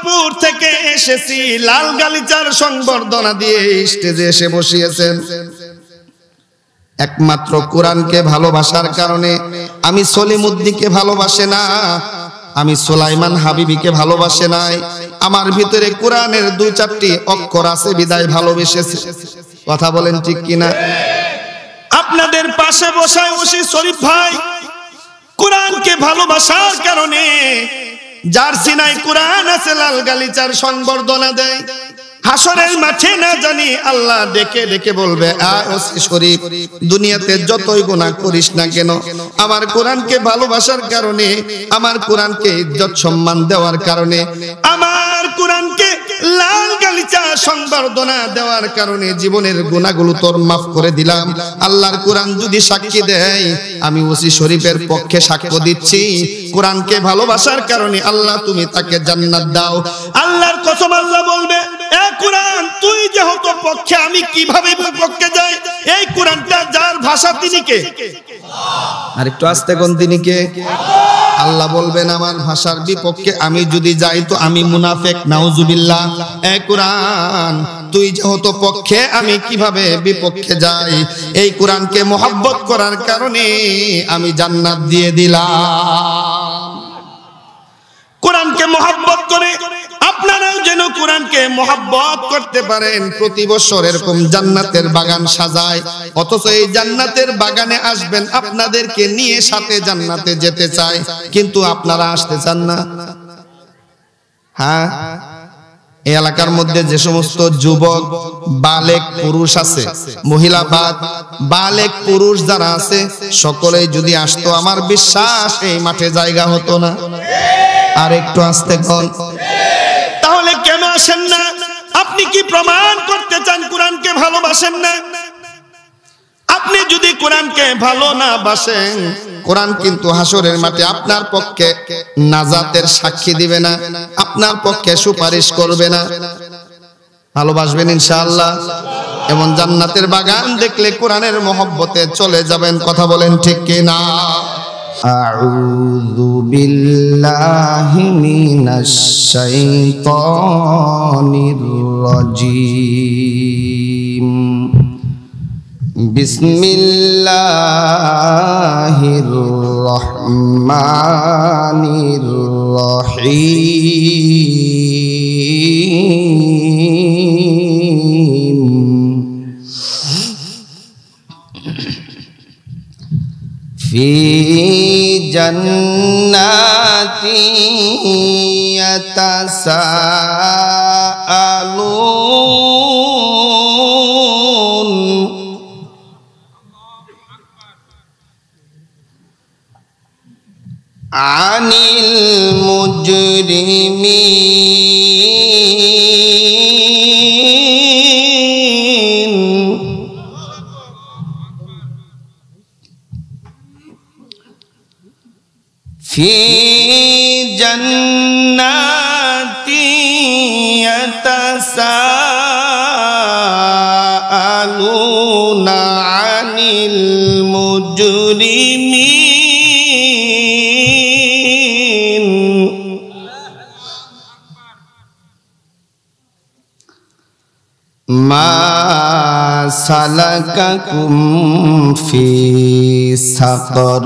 রংপুর থেকে এসেছি, লাল গালিচার সংবর্ধনা দিয়ে স্টেজে এসে বসিয়েছেন। একমাত্র কোরআনকে ভালোবাসার কারণে। আমি সলিমুদ্দিনকে ভালোবাসে না, আমি সুলাইমান হাবিবিকে ভালোবাসে নাই, আমার ভিতরে কোরআনের 2-4টি অক্ষর আছে বিদায় ভালোবেসেছে। কথা বলেন ঠিক কিনা? আপনাদের পাশে বসায় বসে শরীফ ভাই কোরআনকে ভালোবাসার কারণে যার সিনায় কোরআন আছে লাল গালিচার সংবর্ধনা দেয়। হাসরের মাঠে না জানি আল্লাহ ডেকে ডেকে বলবে, ওসি শরীফ, দুনিয়াতে যতই গুনাহ করিস না কেন, আমার কোরআনকে ভালোবাসার কারণে, আমার কোরআনকে ইজ্জত সম্মান দেওয়ার কারণে, আমার কোরআনকে লাল গালিচা সংবর্ধনা দেওয়ার কারণে জীবনের গুনাহগুলো তোর মাফ করে দিলাম। আল্লাহর কোরআন যদি সাক্ষী দেয়, আমি ওসি শরীফের পক্ষে সাক্ষ্য দিচ্ছি, কোরআনকে ভালোবাসার কারণে আল্লাহ তুমি তাকে জান্নাত দাও। আল্লাহর কসম, আল্লাহ বলবে, এ কোরআন তুই যেহেতু পক্ষে, আমি কিভাবে বিপক্ষে যাই? এই কোরআনটা যার ভাষা তিনি কে? আর একটু আস্তে কোন তিনি কে? আল্লাহ বলবেন আমার ভাষার বিপক্ষে আমি যদি যাই তো আমি মুনাফিক, নাউজুবিল্লাহ। এ কোরআন তুই যেহেতু পক্ষে, আমি কিভাবে বিপক্ষে যাই? এই কোরআনকে মহব্বত করার কারণে আমি জান্নাত দিয়ে দিলাম। কোরআনকে মহব্বত করে আপনারাও যেন কোরআনকে মহব্বত করতে পারেন। প্রতি বছর এরকম জান্নাতের বাগান সাজায়, অথচ এই জান্নাতের বাগানে আসবেন, আপনাদেরকে নিয়ে সাথে জান্নাতে যেতে চায়, কিন্তু আপনারা আসতে চান না। হ্যাঁ, এই এলাকার মধ্যে যে সমস্ত যুবক বালেক পুরুষ আছে, মহিলা বালেক পুরুষ যারা আছে, সকলেই যদি আসতো, আমার বিশ্বাস এই মাঠে জায়গা হতো না। আর একটু আসতে কন। তাহলে কেন আসেন না? আপনি কি প্রমাণ করতে চান কোরআনকে ভালোবাসেন না? আপনি যদি কোরআনকে ভালো না বাসেন, কোরআন কিন্তু হাসরের মাঠে আপনার পক্ষে নাজাতের সাক্ষী দিবে না, আপনার পক্ষে সুপারিশ করবে না। ভালোবাসবেন ইনশাআল্লাহ। এমন জান্নাতের বাগান দেখলে কোরআনের মহব্বতে চলে যাবেন। কথা বলেন ঠিক কিনা? আউযু বিল্লাহি মিনাশ শাইতানির রাজীম। বিসমিল্লাহির রহমানির রহিম। ফি জান্নাতি ইয়াতাসাআলুন আনিল মুজরিমিন ফি জান্নাতি ইয়াতাসাআলুনা আনিল মুজরিমিন মা সালাকাকুম ফি সাকর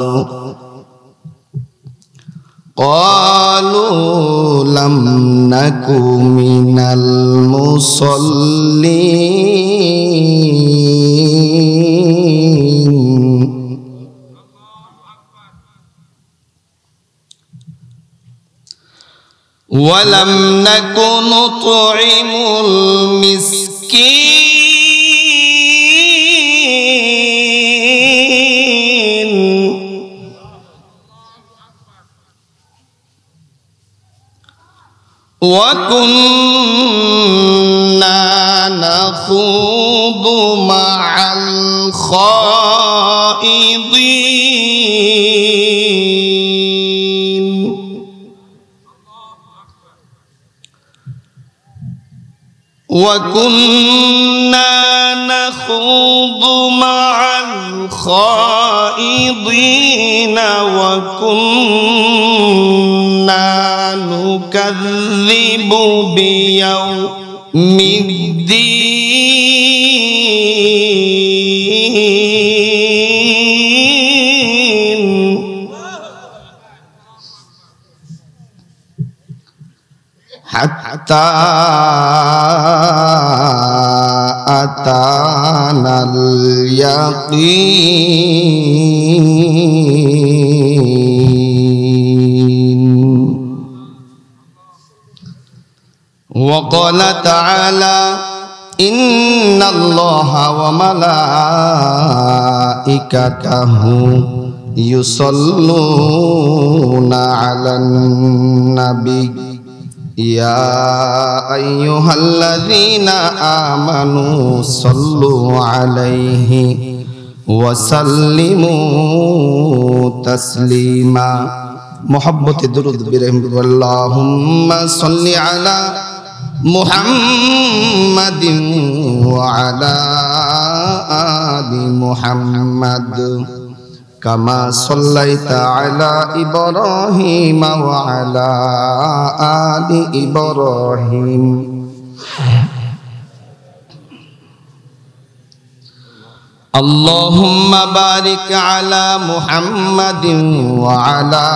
قالوا لم نك من المصلين ولم نك نطعم المسكين وكنا نخوض مع الخائضين وكنا نخوض مع الخائضين وكنا نكذب بيوم الدين حتى أتانا اليقين وقال تعالى إن الله وملائكته يصلون على النبي يا أيها الذين آمنوا صلوا عليه وسلموا تسليما محبت درود برحم اللهم صل على محمد وعلى آل محمد كما صليت على إبراهيم وعلى آل إبراهيم اللهم بارك على محمد وعلى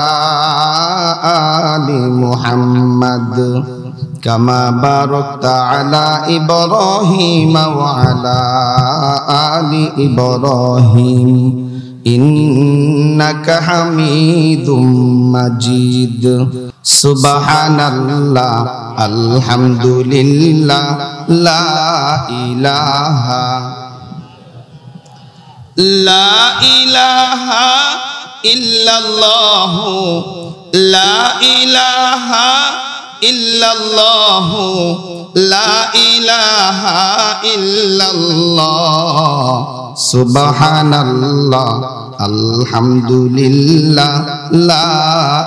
آل محمد كما باركت على إبراهيم وعلى آل إبراهيم إنك حميد مجيد سبحان الله الحمد لله لا إله إلا الله لا إله إلا الله لا إله إلا الله سبحان الله الحمد لله لا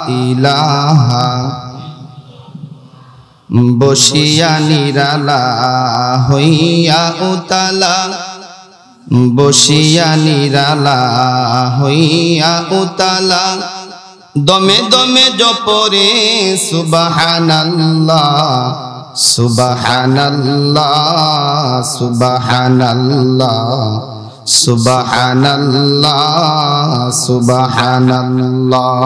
إله বসিয়া নিরালা হইয়া উতালা বসিয়া নিরালা হইয়া উতালা দমে দমে জপরে সুবহানাল্লাহ সুবহানাল্লাহ সুবহানাল্লাহ সুবহানাল্লাহ সুবহানাল্লাহ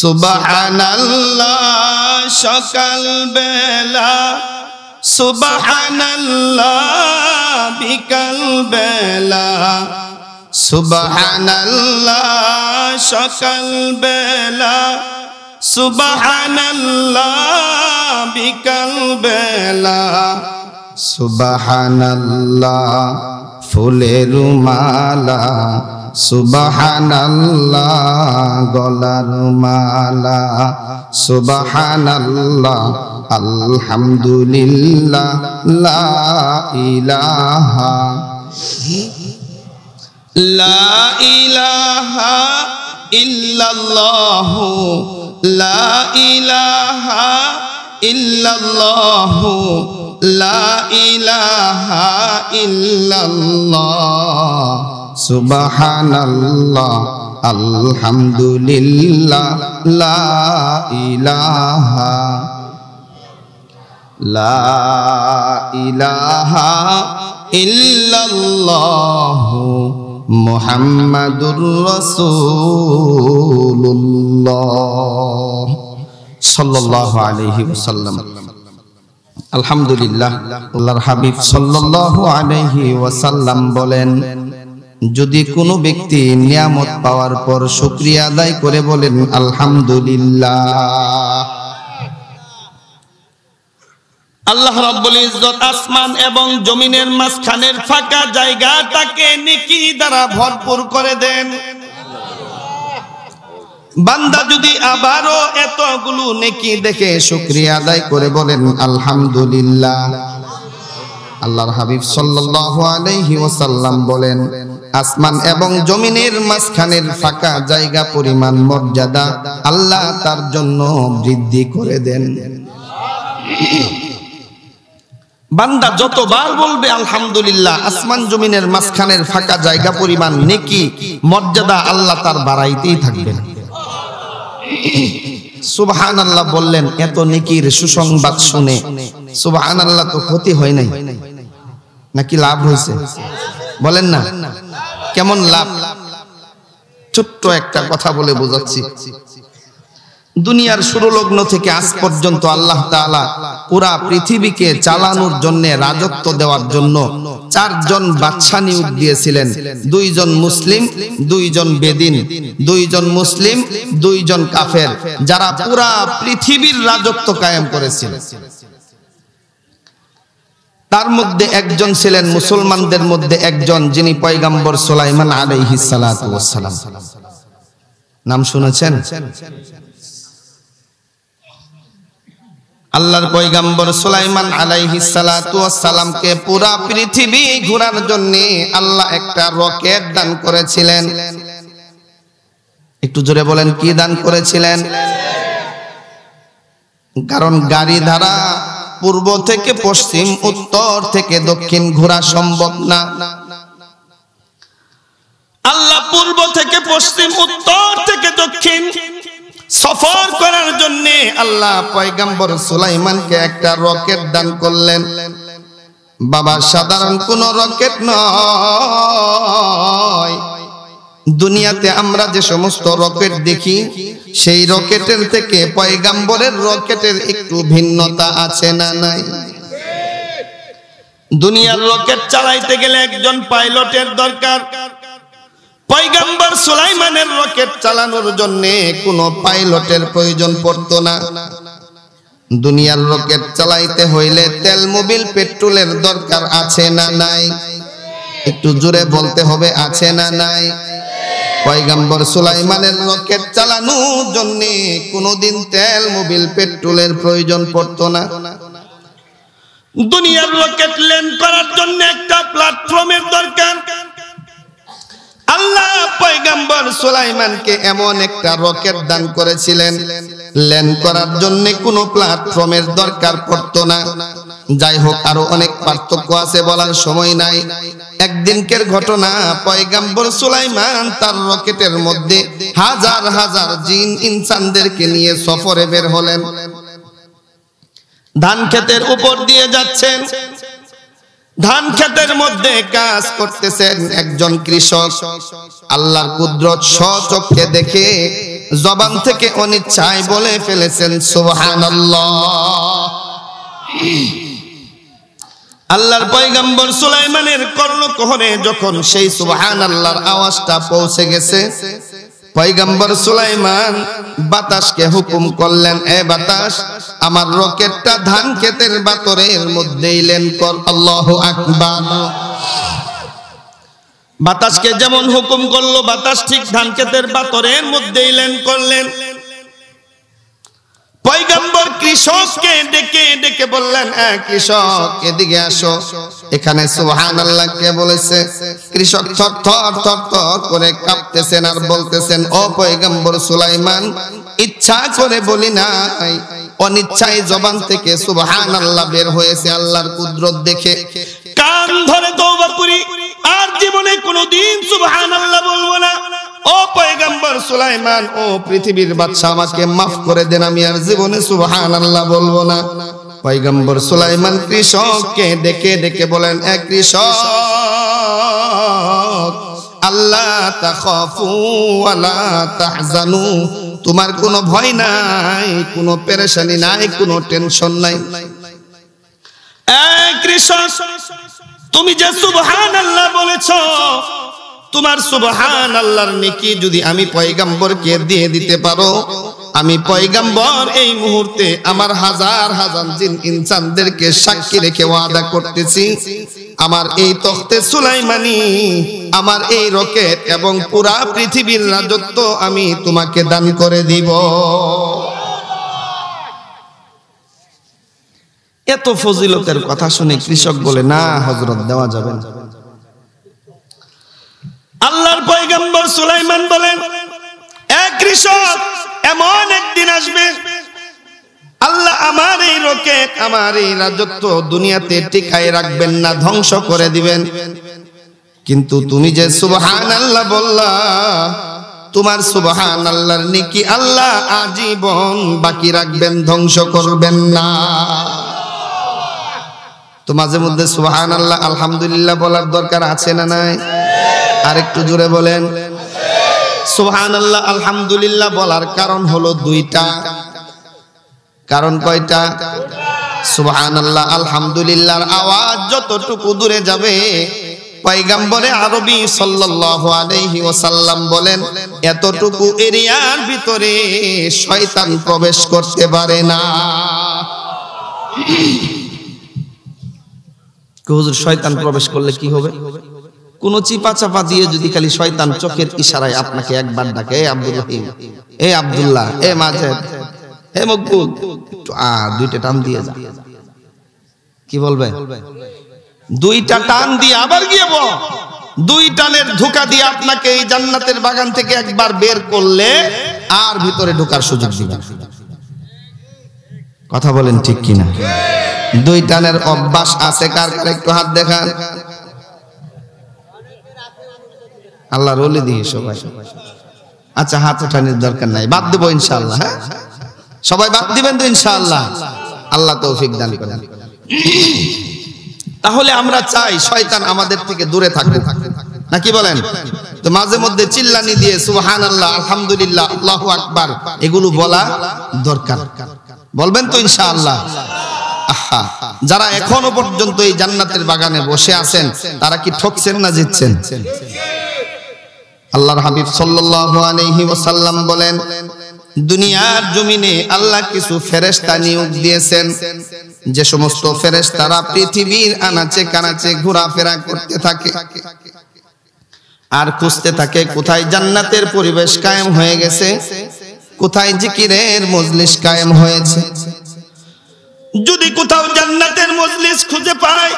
সুবহানাল্লাহ সকাল বেলা সুবহানাল্লাহ বিকাল বেলা সুবহানাল্লাহ সকাল বেলা সুবহানাল্লাহ বিকাল বেলা সুবহানাল্লাহ ফুলের মালা সুবহানাল্লাহ গলার মালা সুবহানাল্লাহ আলহামদুলিল্লাহ লা ইলাহা লা ইলাহা ইল্লাল্লাহ লা ইলাহা ইল্লাল্লাহ লা ইলাহা ইল্লাল্লাহ সুবহানাল্লাহ আলহামদুলিল্লাহ লা ইলাহা ইল্লাল্লাহ মুহাম্মাদুর রাসূলুল্লাহ সাল্লাল্লাহু আলাইহি ওয়াসাল্লাম। আলহামদুলিল্লাহ, আল্লাহর হাবিব সাল্লাল্লাহু আলাইহি ওয়াসাল্লাম বলেন, যদি কোনো ব্যক্তি নিয়ামত পাওয়ার পর শুকরিয়া আদায় করে বলেন আলহামদুলিল্লাহ, আল্লাহ রাব্বুল ইজ্জত আসমান এবং জমিনের মাঝখানের ফাঁকা জায়গাটাকে নেকি দ্বারা ভরপুর করে দেন। বান্দা যদি আবারও এতগুলো নেকি দেখে শুকরিয়া আদায় করে বলেন আলহামদুলিল্লাহ, আল্লাহর হাবিব সাল্লাল্লাহু আলাইহি ওয়াসাল্লাম বলেন, আসমান এবং জমিনের মাঝখানের ফাঁকা জায়গা পরিমাণ মর্যাদা আল্লাহ তার জন্য বৃদ্ধি করে দেন। বান্দা যতবার বলবে আলহামদুলিল্লাহ, আসমান জমিনের মাঝখানের ফাঁকা জায়গা পরিমাণ নেকি মর্যাদা আল্লাহ তার বাড়াইতেই থাকবেন। সুবহানাল্লাহ বললেন, এত নেকির সুসংবাদ শুনে সুবহানাল্লাহ তো ক্ষতি হয় নাই নাকি লাভ হয়েছে? বলেন না কেমন লাভ? ছোট্ট একটা কথা বলে বোঝাচ্ছি। দুনিয়ার শুরু লগ্ন থেকে আজ পর্যন্ত আল্লাহ তাআলা পুরা পৃথিবীকে চালানোর জন্য, রাজত্ব দেওয়ার জন্য 4 জন বাদশা নিয়োগ দিয়েছিলেন। 2 জন মুসলিম, 2 জন বেদিন, 2 জন মুসলিম, 2 জন কাফের, যারা পুরা পৃথিবীর রাজত্ব কায়েম করেছিলেন। তার মধ্যে একজন ছিলেন মুসলমানদের মধ্যে একজন, যিনি পয়গম্বর সুলাইমান আলাইহিস সালাতু ওয়াস সালাম। নাম শুনেছেন? আল্লাহর পয়গম্বর সুলাইমান আলাইহিস সালাতু ওয়াস সালামকে পুরা পৃথিবী ঘোরার জন্য আল্লাহ একটা রকেট দান করেছিলেন। একটু জোরে বলেন, কি দান করেছিলেন? কারণ গাড়ি দ্বারা পূর্ব থেকে পশ্চিম, উত্তর থেকে দক্ষিণ ঘোরা সম্ভব না। আল্লাহ পূর্ব থেকে পশ্চিম, উত্তর থেকে দক্ষিণ সফর করার জন্য আল্লাহ পয়গম্বর সুলাইমানকে একটা রকেট দান করলেন। বাবা, সাধারণ কোন রকেট নয়। দুনিয়াতে আমরা যে সমস্ত রকেট দেখি, সেই রকেটের থেকে পয়গম্বরের রকেটের একটু ভিন্নতা আছে না নাই? দুনিয়ার রকেট চালাইতে গেলে একজন পাইলটের দরকার। পয়গম্বর সুলাইমানের রকেট চালানোর জন্য কোনো পাইলটের প্রয়োজন পড়তো না। দুনিয়ার রকেট চালাইতে হইলে তেল, মোবিল, পেট্রোলের দরকার আছে না নাই? একটু জোরে বলতে হবে, আছে না নাই? পয়গম্বর সুলাইমানের রকেট চালানোর জন্য কোনোদিন তেল, মোবিল, পেট্রোলের প্রয়োজন পড়তো না। দুনিয়ার রকেট ল্যান্ড করার জন্য একটা প্ল্যাটফর্মের দরকার। আল্লাহ পয়গম্বর সুলাইমানকে এমন একটা রকেট দান করেছিলেন, ল্যান্ড করার জন্য কোনো প্ল্যাটফর্মের দরকার পড়তো না। যাই হোক, আরো অনেক পার্থক্য আছে, বলার সময় নাই। একদিনকের ঘটনা, পয়গম্বর সুলাইমান তার রকেটের মধ্যে হাজার হাজার জিন ইনসানদেরকে নিয়ে সফরে বের হলেন। ধান ক্ষেতের উপর দিয়ে যাচ্ছেন। ধান ক্ষেতের মধ্যে কাজ করতেছেন একজন কৃষক। আল্লাহর কুদরত স্বচক্ষে দেখে জবান থেকে অনিচ্ছায় বলে ফেলেছেন সুবহানাল্লাহ। আল্লাহর পয়গম্বর সুলাইমানের কর্ণকুহরে যখন সেই সুবহানাল্লাহর আওয়াজটা পৌঁছে গেছে, পয়গম্বর সুলাইমান বাতাসকে হুকুম করলেন, এ বাতাস, আমার রকেটটা ধান ক্ষেতের বাতরের মধ্যেই ল্যান্ড কর। আল্লাহু আকবার। বাতাসকে যেমন হুকুম করলো, বাতাস ঠিক ধান ক্ষেতের বাতরের মধ্যেই ল্যান্ড করলেন। পয়গম্বর কৃষককে ডেকে ডেকে বললেন, কৃষক এদিকে আসো। এখানে সুবহানাল্লাহ কে বলেছে? কৃষক থরথর থরথর করে কাঁপতেছেন আর বলতেছেন, ও পয়গম্বর সুলাইমান, ইচ্ছা করে বলি নাই, অনিচ্ছায় জবান থেকে সুবহানাল্লাহ বের হয়েছে আল্লাহর কুদরত দেখে। কান ধরে তওবা করি, আর জীবনে কোনোদিন সুবহানাল্লাহ বলবো না। ও পয়গম্বর সুলাইমান, ও পৃথিবীর বাদশা, আমাকে মাফ করে দেন, আমি আর জীবনে সুবহানাল্লাহ বলবো না। পয়গম্বর সুলাইমান কৃষককে ডেকে ডেকে বলেন, এক কৃষক, আল্লাহ তাখাফু ওয়ালা তাহজানু, তোমার কোনো ভয় নাই, কোনো পেরেশানি নাই, কোনো টেনশন নাই। এক কৃষক, তুমি যে সুবহানাল্লাহ বলেছো, তোমার সুবহানাল্লাহর নেকি যদি আমি পয়গম্বরকে দিয়ে দিতে পারো, আমি পয়গম্বর এই মুহূর্তে আমার হাজার হাজার জিন ইনসানদেরকে সাক্ষী রেখে ওয়াদা করতেছি, আমার এই তখতে সুলাইমানি, আমার এই রকেট এবং পুরা পৃথিবীর রাজত্ব আমি তোমাকে দান করে দিব। এত ফজিলতের কথা শুনে কৃষক বলে, না হযরত, দেওয়া যাবে না। আল্লাহর পয়গম্বর সুলাইমান বলেন, এক কৃষক, এমন একদিন আসবে আল্লাহ আমার এই লোকে আমার এই রাজত্ব দুনিয়াতে টিকায় রাখবেন না, ধ্বংস করে দিবেন। কিন্তু তুমি যে সুবহানাল্লাহ বললা, তোমার সুবহানাল্লাহর নেকি আল্লাহ আজীবন বাকি রাখবেন, ধ্বংস করবেন না। তো মাঝে মধ্যে সুবহানাল্লাহ আলহামদুলিল্লাহ বলার দরকার আছে না নাই? আর একটু জোরে বলেন। সুবহানাল্লাহ আলহামদুলিল্লাহ বলার কারণ হলো দুইটা। কারণ কয়টা? সুবহানাল্লাহ আলহামদুলিল্লাহর আওয়াজ যতটুকু দূরে যাবে, পয়গম্বরে আরবি সাল্লাল্লাহু আলাইহি ওয়াসাল্লাম বলেন এতটুকু এরিয়ার ভিতরে শয়তান প্রবেশ করতে পারে না। হুজুর শয়তান প্রবেশ করলে কি হবে? কোন চিপা চাপা দিয়ে যদি খালি শয়তান চোখের ইশারায় আপনাকে একবার ডাকে, এ আব্দুল রহিম, এ আব্দুল্লাহ, এ মাজেদ, এ মকবুল, দুইটা টান দিয়ে যা, কি বলবে? দুইটা টান দিয়ে আবার গিয়ে বল, দুই টানের ধোঁকা দিয়ে আপনাকে এই জান্নাতের বাগান থেকে একবার বের করলে আর ভিতরে ঢোকার সুযোগ দিবে। কথা বলেন ঠিক কিনা? দুই টানের অভ্যাস আছে কার কার? একটু হাত দেখান। আল্লাহর ওলি দিয়ে সবাই। আচ্ছা, হাত ওঠানোর দরকার নাই, বাদ দেবো ইনশাআল্লাহ। হ্যাঁ, সবাই বাদ দিবেন তো ইনশাআল্লাহ? আল্লাহ তৌফিক দান করেন। তাহলে আমরা চাই শয়তান আমাদের থেকে দূরে থাকুক, নাকি বলেন? তো মাঝে মধ্যে চিল্লানি দিয়ে সুবহানাল্লাহ আলহামদুলিল্লাহ আল্লাহু আকবার এগুলো বলা দরকার। বলবেন তো ইনশাআল্লাহ? আহা, যারা এখনো পর্যন্ত এই জান্নাতের বাগানে বসে আছেন তারা কি ঠকছেন না জিতছেন? আল্লাহর হাবিব সাল্লাল্লাহু আলাইহি ওয়াসাল্লাম বলেন দুনিয়ার জমিনে আল্লাহ কিছু ফেরেশতা নিয়োগ দিয়েছেন, যে সমস্ত ফেরেশতারা পৃথিবীর আনাচে কানাচে ঘোরাফেরা করতে থাকে আর খুঁজতে থাকে কোথায় জান্নাতের পরিবেশ কায়েম হয়ে গেছে, কোথায় জিকিরের মজলিস কায়েম হয়েছে। যদি কোথাও জান্নাতের মজলিস খুঁজে পায়,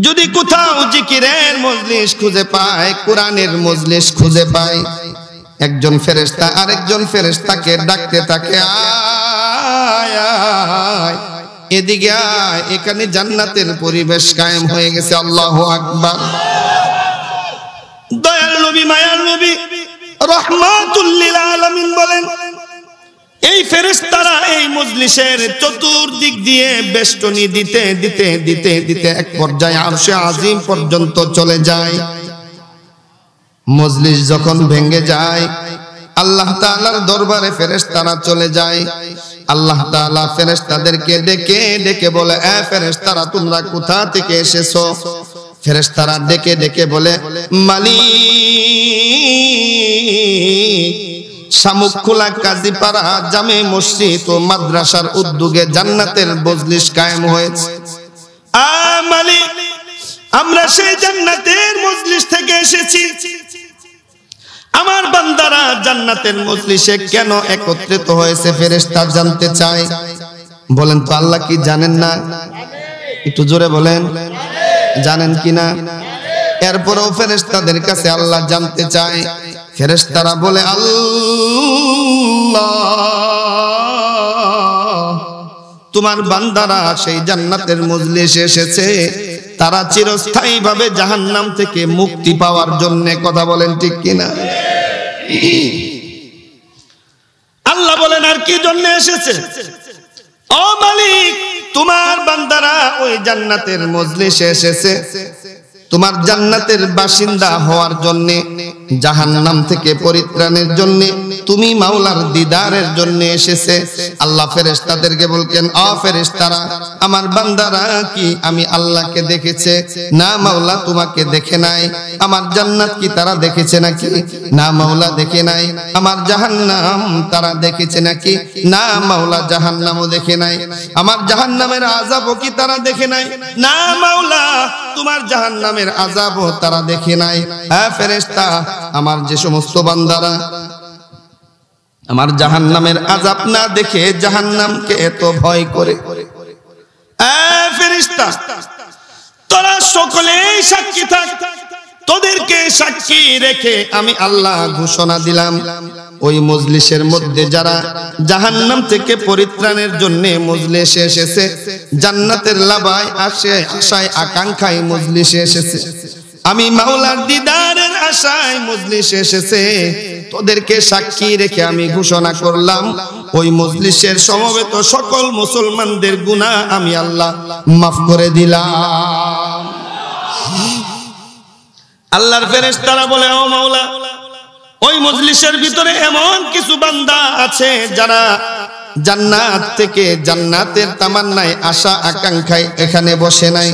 যদি কোথাও জিকিরের মজলিস খুঁজে পায়, কোরআনের মজলিস খুঁজে পায়, একজন ফেরেশতা আরেকজন ফেরেশতাকে ডাকতে থাকে, আয় আয় এদিকে আয়, এখানে জান্নাতের পরিবেশ কায়েম হয়ে গেছে। আল্লাহু আকবার। দয়াল নবী, মায়ার নবী রাহমাতুল লিল আলামিন বলেন এই ফেরেশতারা এই মজলিসের চতুর্দিক দিয়ে বেষ্টনী দিতে দিতে দিতে দিতে এক পর্যায়ে আরশে আজিম পর্যন্ত চলে যায়। মজলিস যখন ভেঙে যায়, আল্লাহ তাআলার দরবারে ফেরেশতারা চলে যায়। আল্লাহ তাআলা ফেরেশতাদেরকে ডেকে ডেকে বলে, এ ফেরেশতারা তোমরা কোথা থেকে এসেছো? ফেরেশতারা ডেকে ডেকে বলে, মালিক শামুকখোলা কাজীপাড়া জামে মসজিদ ও মাদ্রাসার উদ্যোগে জান্নাতের মজলিস কায়েম হয়েছে। মালিক, আমরা সেই জান্নাতের মজলিস থেকে এসেছি। আমার বান্দারা জান্নাতের মজলিসে কেন একত্রিত হয়েছে ফেরেশতা জানতে চায়। বলেন তো আল্লাহ কি জানেন না? একটু জোরে বলেন, জানেন কিনা? এরপরেও ফেরেশতাদের কাছে আল্লাহ জানতে চায়। ফেরেশতারা বলে, আল্লাহ তোমার বান্দারা সেই জান্নাতের মজলিসে এসেছে, তারা চিরস্থায়ী ভাবে জাহান্নাম থেকে মুক্তি পাওয়ার জন্য। কথা বলেন ঠিক কিনা? আল্লাহ বলেন আর কি জন্য এসেছে? ও মালিক, তোমার বান্দারা ওই জান্নাতের মজলিসে এসেছে তোমার জান্নাতের বাসিন্দা হওয়ার জন্য, জাহান্নাম থেকে পরিত্রাণের জন্য, তুমি মাওলার দিদারের জন্য এসেছে। আল্লাহ ফেরেশতাদেরকে বলকেন, ও ফেরেশতারা আমার বান্দারা কি আমি আল্লাহকে দেখেছে? না মাওলা, তোমাকে দেখে নাই। আমার জান্নাত কি তারা দেখেছে নাকি? না মাওলা, দেখে নাই। আমার জাহান্নাম তারা দেখেছে নাকি? না মাওলা, জাহান্নামও দেখে নাই। আমার জাহান্নামের আযাবও কি তারা দেখে নাই? না মাওলা, তোমার জাহান্নামের আযাবও তারা দেখে নাই। হ্যাঁ ফেরেশতা, আমার যে সমস্ত বান্দারা আমার জাহান্নামের আযাব না দেখে জাহান্নামকে এত ভয় করে, ফেরেশতা তোরা সকলেই সাক্ষী থাক। তোদেরকে সাক্ষী রেখে আমি আল্লাহ ঘোষণা দিলাম, ওই মজলিসের মধ্যে যারা জাহান্নাম থেকে পরিত্রাণের জন্য মজলিসে এসেছে, জান্নাতের লাভায় আশায় আকাঙ্ক্ষায় মজলিসে এসেছে, আমি মাওলার দিদারের আশায় মজলিসে এসেছে, তোদেরকে সাক্ষী রেখে আমি ঘোষণা করলাম ওই মজলিসের সমবেত সকল মুসলমানদের গুনাহ আমি আল্লাহ মাফ করে দিলাম। আল্লাহর ফেরেশতারা বলে, ও মাওলা, ওই মজলিসের ভিতরে এমন কিছু বান্দা আছে যারা জান্নাত থেকে জান্নাতের তামান্নায় আশা আকাঙ্ক্ষায় এখানে বসে নাই,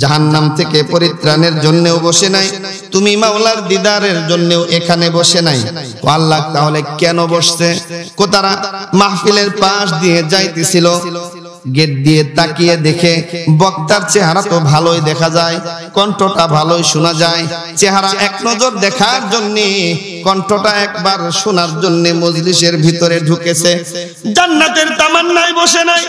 জাহান্নাম থেকে পরিত্রাণের জন্যও বসে নাই, তুমি মাওলার দিদারের জন্যও এখানে বসে নাই। আল্লাহ তাহলে কেন বসছে? তারা মাহফিলের পাশ দিয়ে যাইতেছিল, গেট দিয়ে তাকিয়ে দেখে বক্তার চেহারা তো ভালোই দেখা যায়, কণ্ঠটা ভালোই শোনা যায়, চেহারা এক নজর দেখার জন্য, কণ্ঠটা একবার শোনার জন্য মজলিসের ভিতরে ঢুকেছে। জান্নাতের তামান্নায় বসে নাই,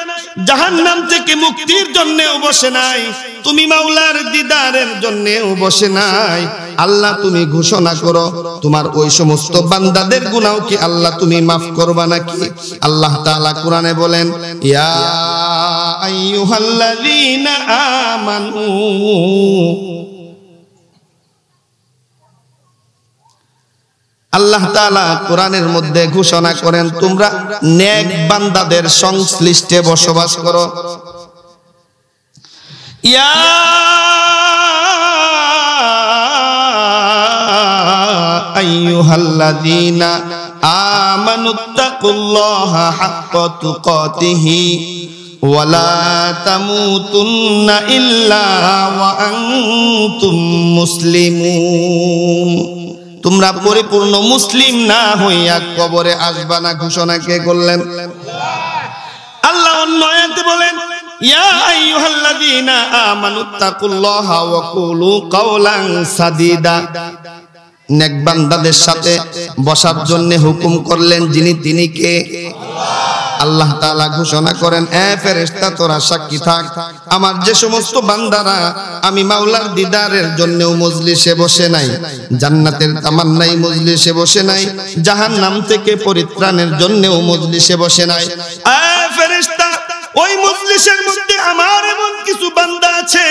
জাহান্নাম থেকে মুক্তির জন্যও বসে নাই, তুমি মাওলার দিদারের জন্যও বসে নাই। আল্লাহ তুমি ঘোষণা করো তোমার ওই সমস্ত বান্দাদের গুনাহ কি আল্লাহ তুমি মাফ করবা নাকি? আল্লাহ তাআলা কোরআনে বলেন, ইয়া আইয়ুহাল্লাযীনা আমানু, আল্লাহ তাআলা কোরআনের মধ্যে ঘোষণা করেন তোমরা নেক বান্দাদের সংশ্লিষ্টে বসবাস করো। ইয়া আইয়ুহাল্লাযীনা আমানুত্তাকুল্লাহা হাক্কা তুকাতিহি ওয়া লা তামুতুন্না ইল্লা ওয়া আনতুম মুসলিমুন। তোমরা পরিপূর্ণ মুসলিম না হইয়া কবরে আসবা না, ঘোষণা কে করলেন? আল্লাহ অন্য আয়াতে বলেন, ইয়া আইয়ুহাল্লাযীনা আমানুত্তাকুল্লাহা ওয়া কুলু কাওলান সাদীদা। নেক বান্দাদের সাথে বসার জন্য হুকুম করলেন যিনি, তিনি কে? আল্লাহ তাআলা ঘোষণা করেন, এ ফেরেশতা তোরা সাক্ষী থাক, আমার যে সমস্ত বান্দারা আমি মাওলার দিদারের জন্য মজলিসে বসে নাই, জান্নাতের তামান্নায় মজলিসে বসে নাই, জাহান্নাম থেকে পরিত্রাণের জন্য মজলিসে বসে নাই, এ ফেরেশতা ওই মজলিসের মধ্যে আমার এমন কিছু বান্দা আছে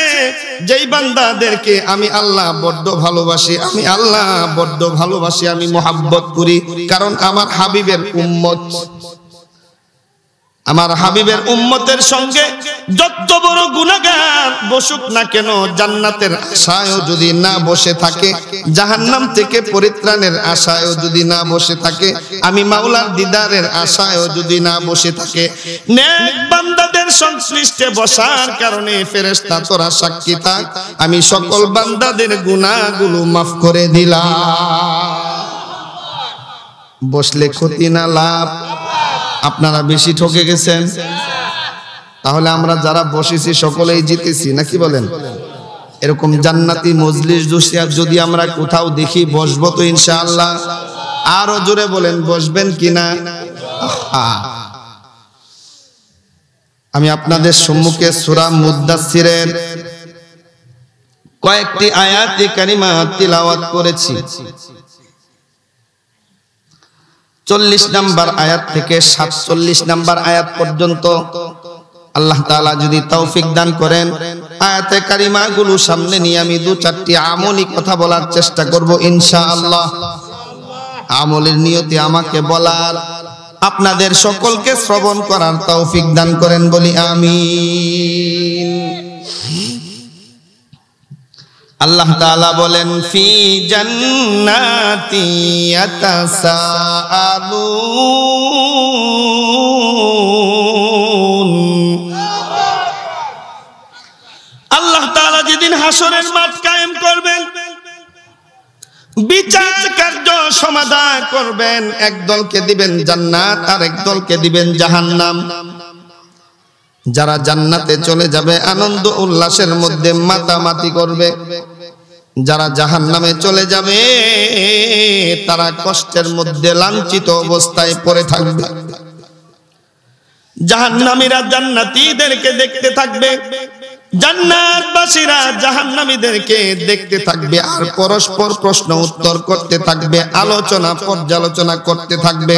যেই বান্দাদেরকে আমি আল্লাহ বড্ড ভালোবাসি, আমি আল্লাহ বড্ড ভালোবাসি, আমি মোহাব্বত করি, কারণ আমার হাবিবের উম্মত। আমার হাবিবের উম্মতের সঙ্গে যত বড় গুনাহগার বসুক না কেন, জান্নাতের আশায়ও যদি না বসে থাকে, জাহান্নাম থেকে পরিত্রাণের আশায়ও যদি না বসে থাকে, আমি মাওলার দিদারের আশায়ও যদি না বসে থাকে, নেক বান্দাদের সংশ্লিষ্টে বসার কারণে ফেরেশতা তোরা সাক্ষী থাক, আমি সকল বান্দাদের গুনাহগুলো মাফ করে দিলাম। বসলে ক্ষতি না লাভ? আপনারা বেশি ঠকে গেছেন। তাহলে আমরা যারা বসেছি সকলেই জিতেছি নাকি বলেন? এরকম জান্নাতি মজলিস যদি আমরা কোথাও দেখি বসবো তো ইনশাআল্লাহ। আরো জোরে বলেন, বসবেন কিনা? আমি আপনাদের সম্মুখে সূরা মুদ্দাসসিরের কয়েকটি আয়াতে কারিমা তিলাওয়াত করেছি। 40 নম্বর আয়াত থেকে 47 নম্বর আয়াত পর্যন্ত আল্লাহ তাআলা যদি তৌফিক দান করেন, আয়াতে কারিমা গুলো সামনে নিয়ে আমি 2-4টি আমলি কথা বলার চেষ্টা করব ইনশাআল্লাহ। আমলের নিয়তে আমাকে বলার, আপনাদের সকলকে শ্রবণ করার তৌফিক দান করেন, বলি আমিন। আল্লাহ তাআলা বলেন, ফি জান্নাতি ইয়াতাসাআলুন। আল্লাহ তাআলা যেদিন হাসরের মাঠ কায়েম করবেন, বিচার কার্য সমাধান করবেন, এক দলকে দিবেন জান্নাত আর এক দলকে দিবেন জাহান্নাম। যারা জান্নাতে চলে যাবে আনন্দ উল্লাসের মধ্যে মাতামাতি করবে, যারা জাহান্নামে চলে যাবে তারা কষ্টের মধ্যে লাঞ্ছিত অবস্থায় পড়ে থাকবে। জাহান্নামীরা জান্নাতীদেরকে দেখতে থাকবে, জান্নাতবাসীরা জাহান্নামীদেরকে দেখতে থাকবে আর পরস্পর প্রশ্ন উত্তর করতে থাকবে, আলোচনা পর্যালোচনা করতে থাকবে,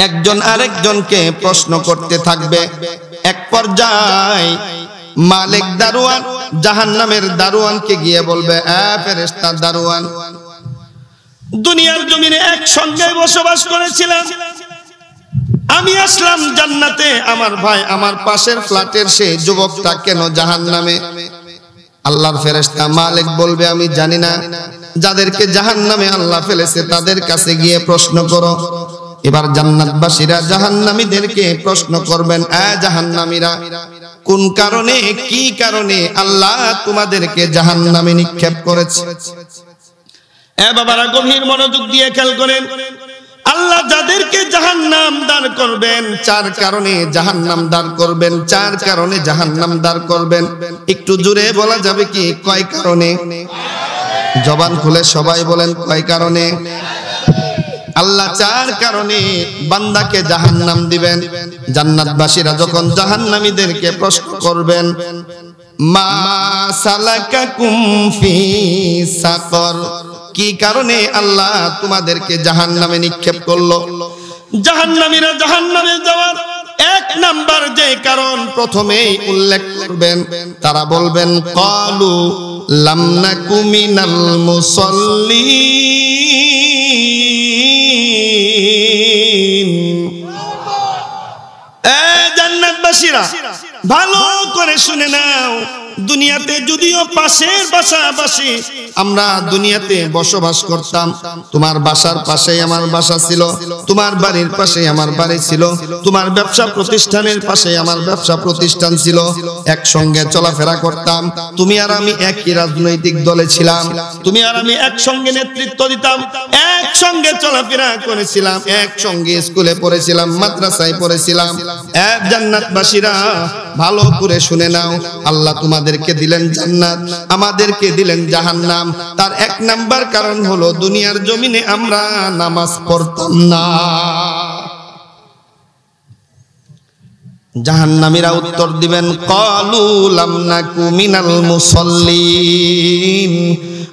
একজন আরেকজনকে প্রশ্ন করতে থাকবে। এক পর্যায়ে মালিক দারোয়ান জাহান্নামের দারোয়ানকে গিয়ে বলবে, ফেরেশতা দারোয়ান, দুনিয়ার জমিনে একসঙ্গে বসবাস করেছিলাম, আমি আসলাম জান্নাতে, আমার ভাই আমার পাশের ফ্ল্যাটের সেই যুবকটা কেন জাহান্নামে? আল্লাহর ফেরেশতা মালিক বলবে, আমি জানি না, যাদেরকে জাহান্নামে আল্লাহ ফেলেছে তাদের কাছে গিয়ে প্রশ্ন করো। এবার জান্নাতবাসীরা জাহান্নামীদেরকে প্রশ্ন করবেন, জাহান্নামীরা, কোন কারণে কি কারণে আল্লাহ তোমাদেরকে জাহান্নামে নিক্ষেপ করেছে? বাবারা গভীর মনোযোগ দিয়ে খেয়াল করেন, আল্লাহ যাদেরকে জাহান্নাম দান করবেন, চার কারণে জাহান্নাম দান করবেন, চার কারণে জাহান্নাম দান করবেন। একটু জোরে বলা যাবে কি কয় কারণে? জবান খুলে সবাই বলেন, কয় কারণে? আল্লাহ চার কারণে বান্দাকে জাহান্নাম দিবেন। জান্নাতবাসীরা যখন জাহান্নামীদেরকে প্রশ্ন করবেন, মা সালাকাকুম ফি সাকর, কি কারণে আল্লাহ তোমাদেরকে জাহান্নামে নিক্ষেপ করলো? জাহান্নামীরা জাহান্নামে যাওয়ার এক নাম্বার যে কারণ প্রথমেই উল্লেখ করবেন, তারা বলবেন, ক্বালু লাম নাকু মিনাল মুসাল্লিন। জান্নাতবাসীরা ভালো করে শুনে নাও, দুনিয়াতে যদিও পাশের বাসাবাসী আমরা দুনিয়াতে বসবাস করতাম, তোমার বাসার পাশেই আমার বাসা ছিল, তোমার বাড়ির পাশেই আমার বাড়ি ছিল, তোমার ব্যবসা প্রতিষ্ঠানের পাশেই আমার ব্যবসা প্রতিষ্ঠান ছিল, একসঙ্গে চলাফেরা করতাম, তুমি আর আমি একই রাজনৈতিক দলে ছিলাম, তুমি আর আমি একসঙ্গে নেতৃত্ব দিতাম, একসঙ্গে চলাফেরা করেছিলাম, একসঙ্গে স্কুলে পড়েছিলাম, মাদ্রাসায় পড়েছিলাম। জান্নাতবাসীরা ভালো করে শুনে নাও, আল্লাহ তোমাদেরকে দিলেন জান্নাত, আমাদেরকে দিলেন জাহান্নাম। তার এক নাম্বার কারণ হলো দুনিয়ার জমিনে আমরা নামাজ পড়তাম না। জাহান্নামীরা উত্তর দিবেন, ক্বালু লাম নাকু মিনাল মুসাল্লিন,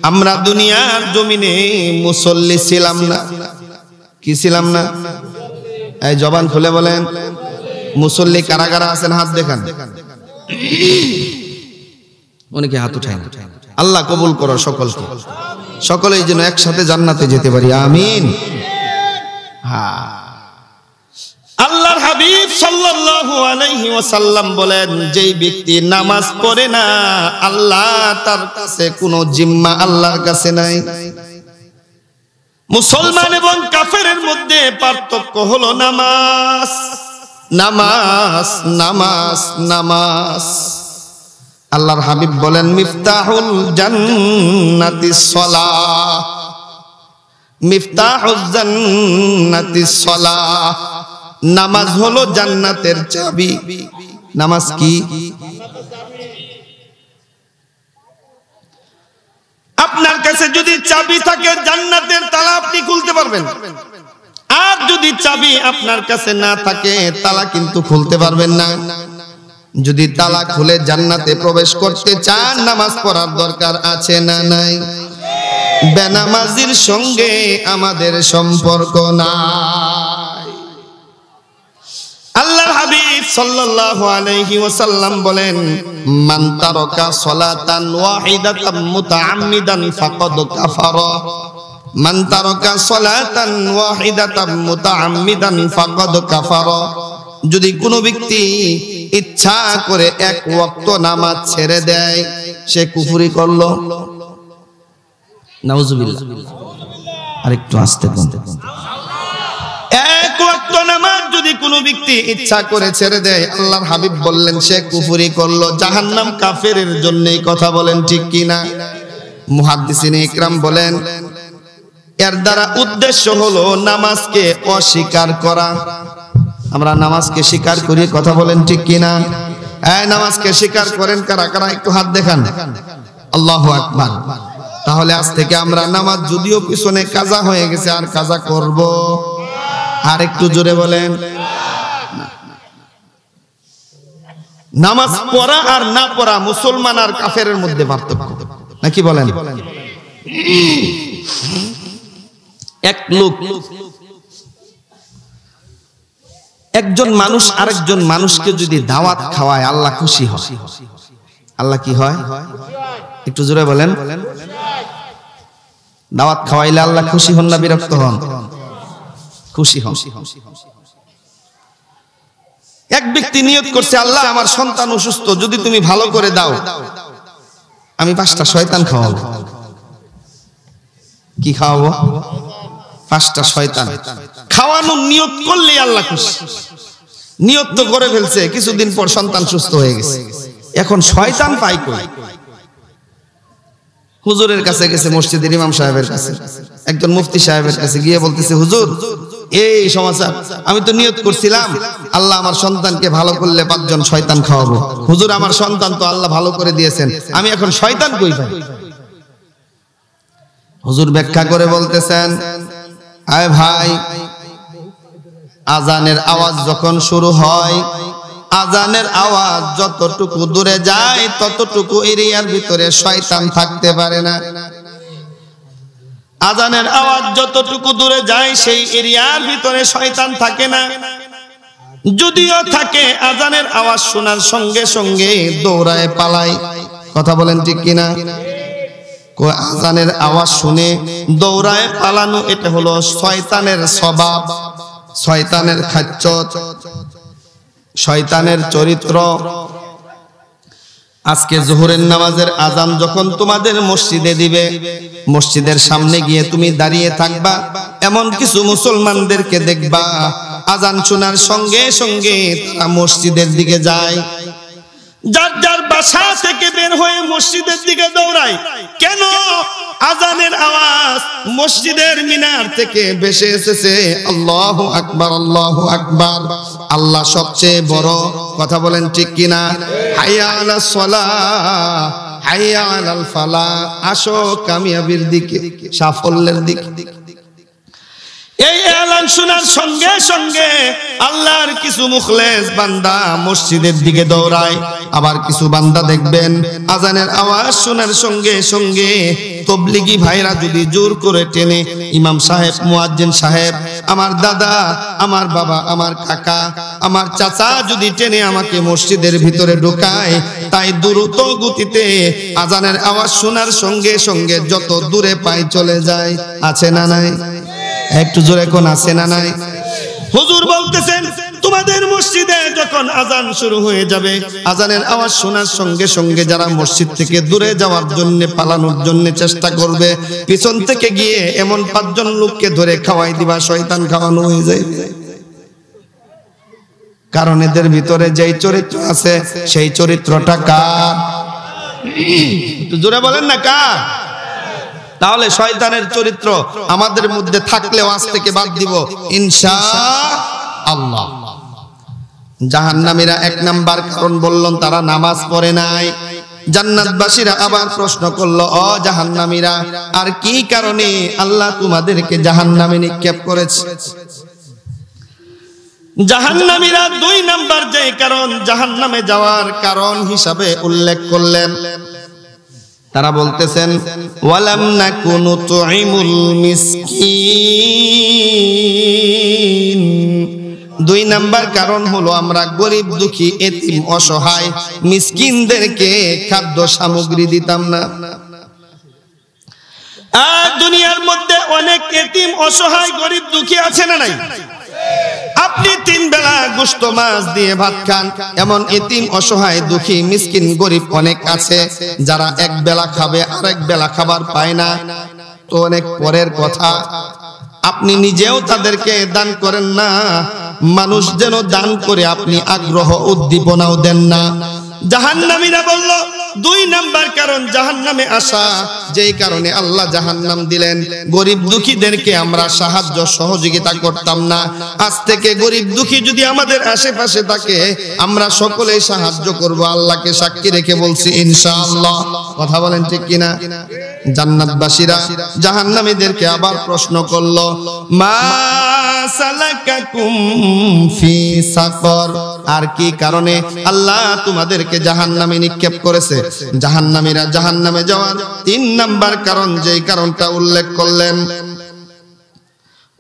আমরা দুনিয়ার জমিনে মুসল্লি ছিলাম না। কি ছিলাম না? এই জবান খুলে বলেন, মুসল্লি কারা কারা আছেন হাত দেখান। অনেকে হাত উঠায় না। আল্লাহ কবুল করো সকলকে, সকলেই যেন একসাথে জান্নাতে যেতে পারি, আমিন। আল্লাহর হাবিব সাল্লাল্লাহু আলাইহি ওয়াসাল্লাম বলেন, যেই ব্যক্তি নামাজ পড়ে না, আল্লাহ তার কাছে কোনো জিম্মা আল্লাহর কাছে নাই। মুসলমান এবং কাফেরের মধ্যে পার্থক্য হলো নামাজ, নামাজ, নামাজ, নামাজ। আল্লাহর হাবিব বলেন, মিফতাহুল জান্নাতিস সালাহ, মিফতাহুল জান্নাতিস সালাহ, নামাজ হলো জান্নাতের চাবি। নামাজ কি? আপনার কাছে যদি চাবি থাকে জান্নাতের তালা আপনি খুলতে পারবেন, আর যদি চাবি আপনার কাছে না থাকে তালা কিন্তু খুলতে পারবেন না। যদি তালা খুলে জান্নাতে প্রবেশ করতে চান, নামাজ পড়ার দরকার আছে না নাই? বেনামাজির সঙ্গে আমাদের সম্পর্ক নাই। আল্লাহর হাবিব সাল্লাল্লাহু আলাইহি ওয়াসাল্লাম বলেন, মান তারাকা সালাতান ওয়াহিদাতান মুতাআম্মিদান ফাকাদ কাফারা, মান তারাকা সালাতান ওয়াহিদাতান মুতাআম্মিদান ফাকাদ কাফারা। যদি কোনো ব্যক্তি ইচ্ছা করে এক ওয়াক্ত নামাজ ছেড়ে দেয়, সে কুফরি করলো। নাউজুবিল্লাহ। আরেকটু আস্তে বলতে, এক ওয়াক্ত নামাজ যদি কোনো ব্যক্তি ইচ্ছা করে ছেড়ে দেয়, আল্লাহর হাবিব বললেন সে কুফরি করলো, জাহান্নাম কাফেরের জন্যই। কথা বলেন ঠিক কিনা? মুহাদ্দিসিনে ইকরাম বলেন, এর দ্বারা উদ্দেশ্য হলো নামাজকে অস্বীকার করা। আমরা নামাজকে স্বীকার করি, কথা বলেন ঠিক কিনা? এই নামাজকে স্বীকার করেন কারা কারা? একটু হাত দেখান। আল্লাহু আকবার। তাহলে আজ থেকে আমরা নামাজ যদিও পিছনে কাজা হয়ে গেছে, আর কাজা করব? আর একটু জোরে বলেন। নামাজ পড়া আর না পড়া মুসলমান আর কাফেরের মধ্যে পার্থক্য, নাকি বলেন? এক লোক, একজন মানুষ আরেকজন মানুষকে যদি দাওয়াত খাওয়ায় আল্লাহ খুশি হয়। আল্লাহ কি হয়? একটু জোরে বলেন। দাওয়াত খাওয়াইলে আল্লাহ খুশি হন না বিরক্ত হন? খুশি হন। এক ব্যক্তি নিয়ত করছে, আল্লাহ আমার সন্তান অসুস্থ, যদি তুমি ভালো করে দাও আমি 5টা শয়তান খাওয়াবো। কি খাওয়াবো? 5টা শয়তান খাওয়ানোর নিয়ত করলেই আল্লাহ খুশি। নিয়ত তো করে ফেলছে, কিছুদিন পর সন্তান সুস্থ হয়ে গেছে, এখন শয়তান পাই কই? হুজুরের কাছে গেছে, মসজিদের ইমাম সাহেবের কাছে, একজন মুফতি সাহেবের কাছে গিয়ে বলতেছে, হুজুর এই সমাচার, আমি তো নিয়ত করছিলাম আল্লাহ আমার সন্তানকে ভালো করলে 5 জন শয়তান খাওয়াবো। হুজুর আমার সন্তান তো আল্লাহ ভালো করে দিয়েছেন, আমি এখন শয়তান কই পাই? হুজুর ব্যাখ্যা করে বলতেছেন, আয় ভাই, আজানের আওয়াজ যখন শুরু হয়, আজানের আওয়াজ যতটুকু দূরে যায় ততটুকু এরিয়ার ভিতরে শয়তান থাকতে পারে না। আজানের আওয়াজ যতটুকু দূরে যায় সেই এরিয়ার ভিতরে শয়তান থাকে না। যদিও থাকে, আজানের আওয়াজ শোনার সঙ্গে সঙ্গে দৌড়ায় পালায়। কথা বলেন ঠিক কিনা? আজানের আওয়াজ শুনে দৌড়ায় পালানো, এটা হলো শয়তানের স্বভাব, শয়তানের খাচ্ছ, শয়তানের চরিত্র। আজকে যোহরের নামাজের আজান যখন তোমাদের মসজিদে দিবে, মসজিদের সামনে গিয়ে তুমি দাঁড়িয়ে থাকবা, এমন কিছু মুসলমানদেরকে দেখবা আজান শোনার সঙ্গে সঙ্গে তারা মসজিদের দিকে যায়, যার যার বাসা থেকে বের হয়ে মসজিদের দিকে দৌড়ায়। কেন? আজানের আওয়াজ মসজিদের মিনার থেকে ভেসে এসেছে, আল্লাহু আকবার, আল্লাহু আকবার, আল্লাহ সবচেয়ে বড়। কথা বলেন ঠিক কিনা? হাইয়া আলাস সালাহ, হাইয়া আলাল ফালাহ, আসো কামিয়াবির দিকে, সাফল্যের দিকে। এই এলান শোনার সঙ্গে সঙ্গে আল্লাহর কিছু মুখলেস বান্দা মসজিদের দিকে দৌড়ায়। আবার কিছু বান্দা দেখবেন আজানের আওয়াজ শোনার সঙ্গে সঙ্গে তবলিগি ভাইরা যদি জোর করে টেনে, ইমাম সাহেব, মুয়াজ্জিন সাহেব, আমার দাদা, আমার বাবা, আমার কাকা, আমার চাচা যদি টেনে আমাকে মসজিদের ভিতরে ঢোকায়, তাই দ্রুত গতিতে আজানের আওয়াজ শোনার সঙ্গে সঙ্গে যত দূরে পায় চলে যায়। আছে না নাই? একটু জোরে কোন আছে না নাই? হুজুর বলতেছেন, তোমাদের মসজিদে যখন আজান শুরু হয়ে যাবে, আজানের আওয়াজ শোনার সঙ্গে সঙ্গে যারা মসজিদ থেকে দূরে যাওয়ার জন্য, পালানোর জন্য চেষ্টা করবে, পিছন থেকে গিয়ে এমন 5 জন লোককে ধরে খাওয়াই দিবা, শয়তান খাওয়ানো হয়ে যায়। কারণ এদের ভিতরে যেই চরিত্র আছে সেই চরিত্রটা কার? একটু জোরে বলেন না, কার? তাহলে শয়তানের চরিত্র আমাদের মধ্যে থাকলেও আজ থেকে বাদ দিব ইনশাআল্লাহ। জাহান্নামীরা 1 নাম্বার কারণ বললেন, তারা নামাজ পড়ে নাই। জান্নাতবাসীরা আবার প্রশ্ন করলো, ও জাহান্নামীরা, আর কি কারণে আল্লাহ তোমাদেরকে জাহান্নামে নিক্ষেপ করেছে? জাহান্নামীরা 2 নাম্বার যে কারণ জাহান্নামে যাওয়ার কারণ হিসাবে উল্লেখ করলেন, তারা বলতেছেন, ওয়ালাম নাকুনু তুইমুল মিসকিন। 2 নাম্বার কারণ হলো আমরা গরিব, দুঃখী, এতিম, অসহায় মিসকিনদেরকে খাদ্য সামগ্রী দিতাম না। আর দুনিয়ার মধ্যে অনেক এতিম, অসহায়, গরিব, দুঃখী আছে না নাই? আপনি 3 বেলা গোশত মাছ দিয়ে ভাত খান, এমন এতিম, অসহায়, দুঃখী, মিসকিন, গরিব অনেক আছে যারা 1 বেলা খাবে আর 1 বেলা খাবার পায় না। তো অনেক পরের কথা, আপনি নিজেও তাদেরকে দান করেন না, মানুষ যেন দান করে আপনি আগ্রহ উদ্দীপনাও দেন না। জাহান্নামীরা বলল, 2 নাম্বার কারণ জাহান্নামে আসা, যেই কারণে আল্লাহ জাহান্নাম দিলেন, গরিব দুঃখীদেরকে আমরা সাহায্য সহযোগিতা করতাম না। আজ থেকে গরিব দুঃখী যদি আমাদের আশেপাশে থাকে, আমরা সকলেই সাহায্য করব, আল্লাহকে সাক্ষী রেখে বলছি ইনশাআল্লাহ। কথা বলেন ঠিক কিনা? জান্নাতবাসীরা জাহান্নামীদেরকে আবার প্রশ্ন করলো, মা সালাকাকুম ফি সাকর, আর কি কারণে আল্লাহ তোমাদেরকে জাহান্নামে নিক্ষেপ করেছে? জাহান্নামীরা জাহান্নামে যাওয়ার 3 নাম্বার কারণ, যেই কারণটা উল্লেখ করলেন,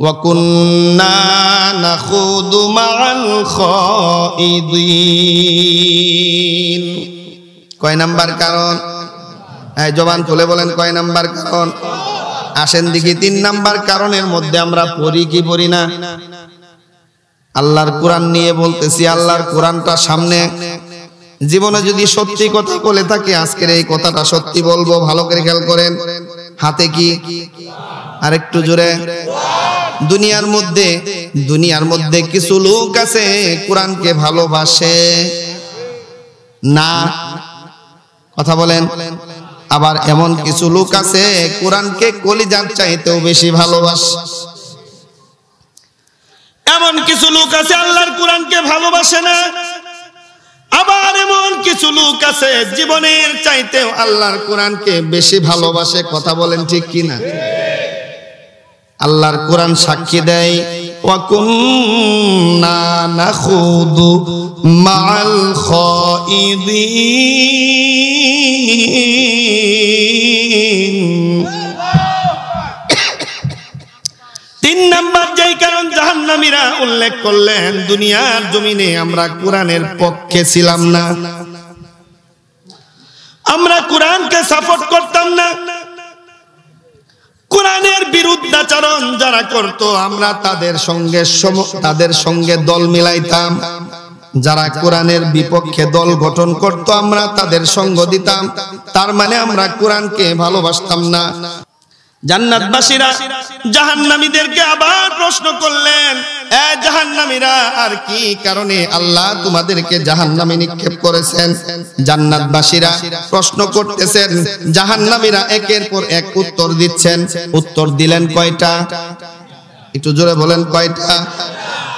ওয়া কুন্না নাখুদু মাআল খাইদিন। কয় নাম্বার কারণ? এই জবান খুলে বলেন, কয় নাম্বার কারণ? আসেন দেখি 3 নাম্বার কারণের মধ্যে আমরা পড়ি কি পড়ি না? আল্লাহর কোরআন নিয়ে বলতেছি, আল্লাহর কোরআনটা সামনে। জীবনে যদি সত্যি কথা বলে থাকি, আজকের এই কথাটা সত্যি বলবো, ভালো করে খেয়াল করেন। হাতে কি? আরেকটু জোরে। দুনিয়ার মধ্যে কিছু লোক আছে কোরআনকে ভালোবাসে না, কথা বলেন। আবার এমন কিছু লোক আছে কোরআনকে কলিজার চাইতেও বেশি ভালোবাসে। এমন কিছু লোক আছে আল্লাহর কোরআনকে ভালোবাসে না। আবার এমন কিছু লোক আছে জীবনের চাইতেও আল্লাহর কোরআনকে বেশি ভালোবাসে। কথা বলেন ঠিক কিনা? আল্লাহর কোরআন সাক্ষী দেয়, ওয়া কুন্না নাখুদু মাআল খাইদিন। 3 নাম্বার যেই কারণ জাহান্নামীরা উল্লেখ করলেন, দুনিয়ার জমিনে আমরা কোরআনের পক্ষে ছিলাম না, আমরা কোরআনকে সাপোর্ট করতাম না। কোরআনের বিরুদ্ধাচরণ যারা করত, আমরা তাদের সঙ্গে দল মিলাইতাম। যারা কোরআনের বিপক্ষে দল গঠন করত, আমরা তাদের সঙ্গ দিতাম। তার মানে আমরা কোরআনকে ভালোবাসতাম না। জান্নাতবাসীরা জাহান্নামীদেরকে আবার প্রশ্ন করলেন, এ জাহান্নামীরা, আর কি কারণে আল্লাহ তোমাদেরকে জাহান্নামে নিক্ষেপ করেছেন? জান্নাতবাসীরা প্রশ্ন করতেছেন, জাহান্নামীরা একের পর এক উত্তর দিচ্ছেন। উত্তর দিলেন কয়টা? একটু জোরে বলেন, কয়টা?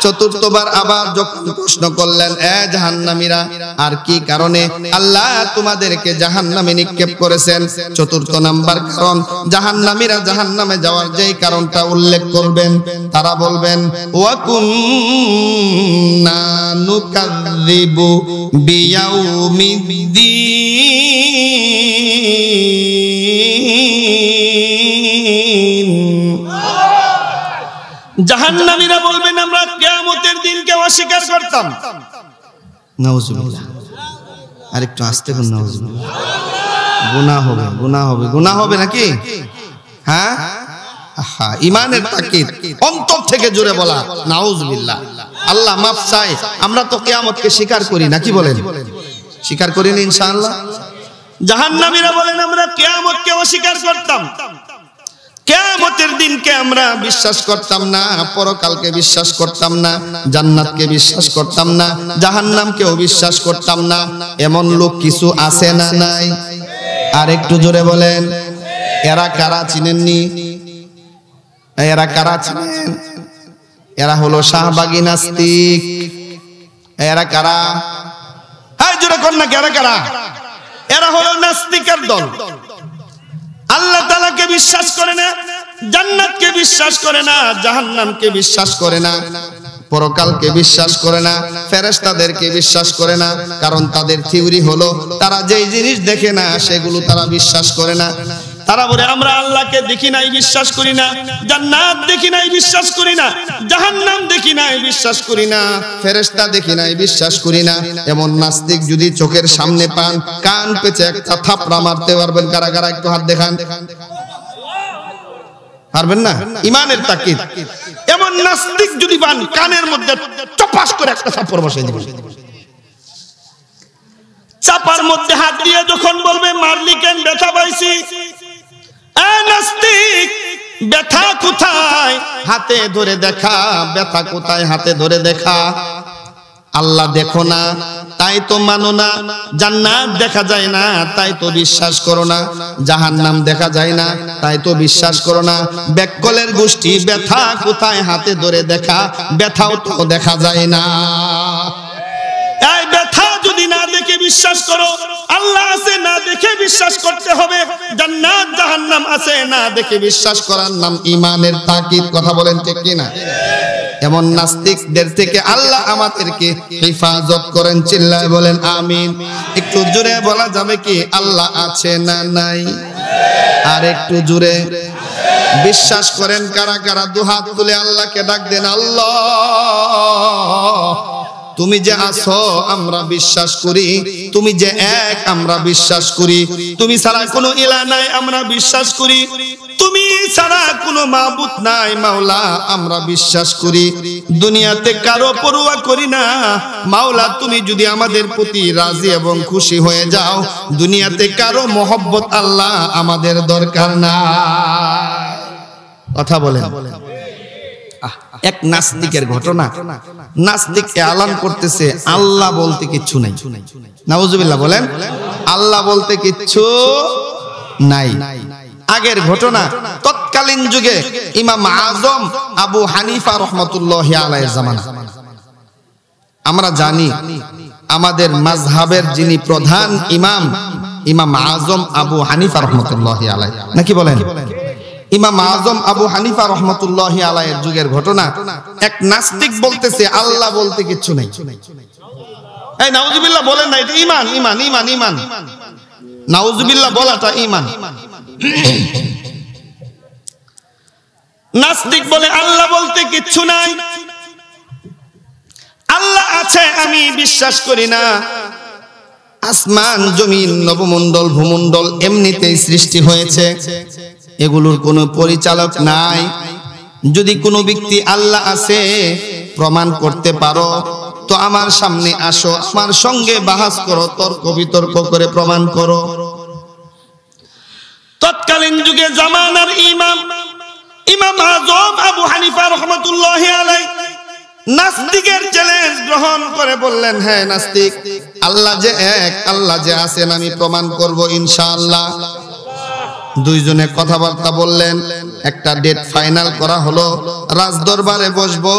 চতুর্থবার আবার যখন প্রশ্ন করলেন, এ জাহান্নামীরা, আর কি কারণে আল্লাহ তোমাদেরকে জাহান্নামে নিক্ষেপ করেছেন? চতুর্থ নাম্বার কারণ, জাহান্নামীরা জাহান্নামে যাওয়ার যেই কারণটা উল্লেখ করবেন, তারা বলবেন, ওয়া কুন্না নুকাযযিবু বিয়াউমিদ্দিন। জাহান্নামীরা বলবেন, আমরা কিয়ামতের দিনকে অস্বীকার করতাম। নাউজুবিল্লাহ। আরেকটু আস্তে বলুন, নাউজুবিল্লাহ। গুনাহ হবে নাকি? হ্যাঁ, ঈমানের তাকিদ, অন্তর থেকে জোরে বলা নাউজুবিল্লাহ। আল্লাহ মাফ চাই। আমরা তো কিয়ামতকে স্বীকার করি না, কি বলেন? স্বীকার করি না ইনশাআল্লাহ। জাহান্নামীরা বলেন, আমরা কিয়ামতকে অস্বীকার করতাম, কিয়ামতের দিনকে আমরা বিশ্বাস করতাম না, পরকালকে বিশ্বাস করতাম না, জান্নাতকে বিশ্বাস করতাম না, জাহান্নামকেও বিশ্বাস করতাম না। এমন লোক কিছু আছে না নাই? আর একটু জোরে বলেন। এরা কারা চিনেননি? এরা কারা চিনেন? এরা হলো শাহবাগী নাস্তিক। এরা কারা? হ্যাঁ, জোরে কর না, এরা কারা? এরা হলো নাস্তিকের দল। আল্লাহ তাআলাকে বিশ্বাস করে না, জান্নাতকে বিশ্বাস করে না, জাহান্নামকে বিশ্বাস করে না, পরকালকে বিশ্বাস করে না, ফেরেশতাদেরকে বিশ্বাস করে না। কারণ তাদের থিওরি হলো, তারা যেই জিনিস দেখে না সেগুলো তারা বিশ্বাস করে না। তারা বলে, আমরা আল্লাহকে দেখি নাই, বিশ্বাস করি না, জান্নাত দেখি নাই, বিশ্বাস করি না, জাহান্নাম দেখি নাই, বিশ্বাস করি না, ফেরেশতা দেখি নাই, বিশ্বাস করি না। এমন নাস্তিক যদি চোখের সামনে পান, কান পেঁচে একটা থাপড়া মারতে পারবেন? কারা কারা একটু হাত দেখান। পারবেন না? ঈমানের তাকিদ। এমন নাস্তিক যদি পান, কানের মধ্যে চপাস করে একটা থাপ্পড় বসাই দিবেন। চাপার মধ্যে হাত দিয়ে যখন বলবে, মারলি কেন? ব্যথা পাইছি। নাস্তিক, ব্যথা কোথায়? হাতে ধরে দেখা। ব্যথা কোথায়? হাতে ধরে দেখা। আল্লাহ দেখো না, তাই তো মানো না। জান্নাত দেখা যায় না, তাই তো বিশ্বাস করো না। জাহান্নাম দেখা যায় না, তাই তো বিশ্বাস করো না। ব্যাককলের গোষ্ঠী, ব্যথা কোথায়? হাতে ধরে দেখা। ব্যথাও তো দেখা যায় না। এই ব্যথা যদি না দেখে বিশ্বাস করো, আল্লাহ আছে না দেখে বিশ্বাস করতে হবে। জান্নাত জাহান্নাম আছে না দেখে বিশ্বাস করার নাম ঈমানের তাকিদ। কথা বলেন ঠিক কিনা? এমন নাস্তিকদের থেকে আল্লাহ আমাদেরকে হেফাজত করেন। চিল্লায় বলেন আমিন। একটু জোরে বলা যাবে কি আল্লাহ আছে না নাই? আর একটু জোরে বিশ্বাস করেন কারা কারা? দুহাত তুলে আল্লাহকে ডাক দেন। আল্লাহ তুমি যে আছো আমরা বিশ্বাস করি, তুমি যে এক আমরা বিশ্বাস করি, তুমি ছাড়া কোনো ইলাহ নাই আমরা বিশ্বাস করি, তুমি ছাড়া কোনো মাবুদ নাই মাওলা আমরা বিশ্বাস করি, দুনিয়াতে কারো পরোয়া করি না মাওলা। তুমি যদি আমাদের প্রতি রাজি এবং খুশি হয়ে যাও, দুনিয়াতে কারো মহব্বত আল্লাহ আমাদের দরকার না। কথা বলেন। এক নাস্তিকের ঘটনা। নাস্তিক এলান করতেছে আল্লাহ বলতে কিচ্ছু নাই। নাউজুবিল্লাহ বলেন। আল্লাহ বলতে কিচ্ছু নাই। আগের ঘটনা, তৎকালীন যুগে ইমাম আজম আবু হানিফা রাহমাতুল্লাহি আলাইহির জামানা। আমরা জানি আমাদের মাযহাবের যিনি প্রধান ইমাম, ইমাম আজম আবু হানিফা রাহমাতুল্লাহি আলাইহি, নাকি বলেন? ইমাম আজম আবু হানিফা রাহমাতুল্লাহি আলাইহির যুগের ঘটনা। এক নাস্তিক বলতেছে আল্লাহ বলতে কিচ্ছু নাই। এই নাউজুবিল্লাহ বলেন না, এটা ঈমান, ঈমান, ঈমান, ঈমান। নাউজুবিল্লাহ বলাটা ঈমান। নাস্তিক বলে আল্লাহ বলতে কিচ্ছু নাই, আল্লাহ আছে আমি বিশ্বাস করি না। আসমান জমিন নবমণ্ডল ভূমণ্ডল এমনিতেই সৃষ্টি হয়েছে, এগুলোর কোনো পরিচালক নাই। যদি কোনো ব্যক্তি আল্লাহ আছে প্রমাণ করতে পারো তো আমার সামনে আসো, আমার সঙ্গে বাহাস করো, তর্ক বিতর্ক করে প্রমাণ করো। তৎকালীন যুগে জামানার ইমাম ইমাম আজম আবু হানিফা রাহমাতুল্লাহি আলাইহি নাস্তিকের চ্যালেঞ্জ গ্রহণ করে বললেন, হ্যাঁ নাস্তিক, আল্লাহ যে এক, আল্লাহ যে আছেন আমি প্রমাণ করব ইনশাআল্লাহ। দুইজনে কথাবার্তা বললেন, একটা ডেট ফাইনাল করা হলো, রাজদরবারে বসবো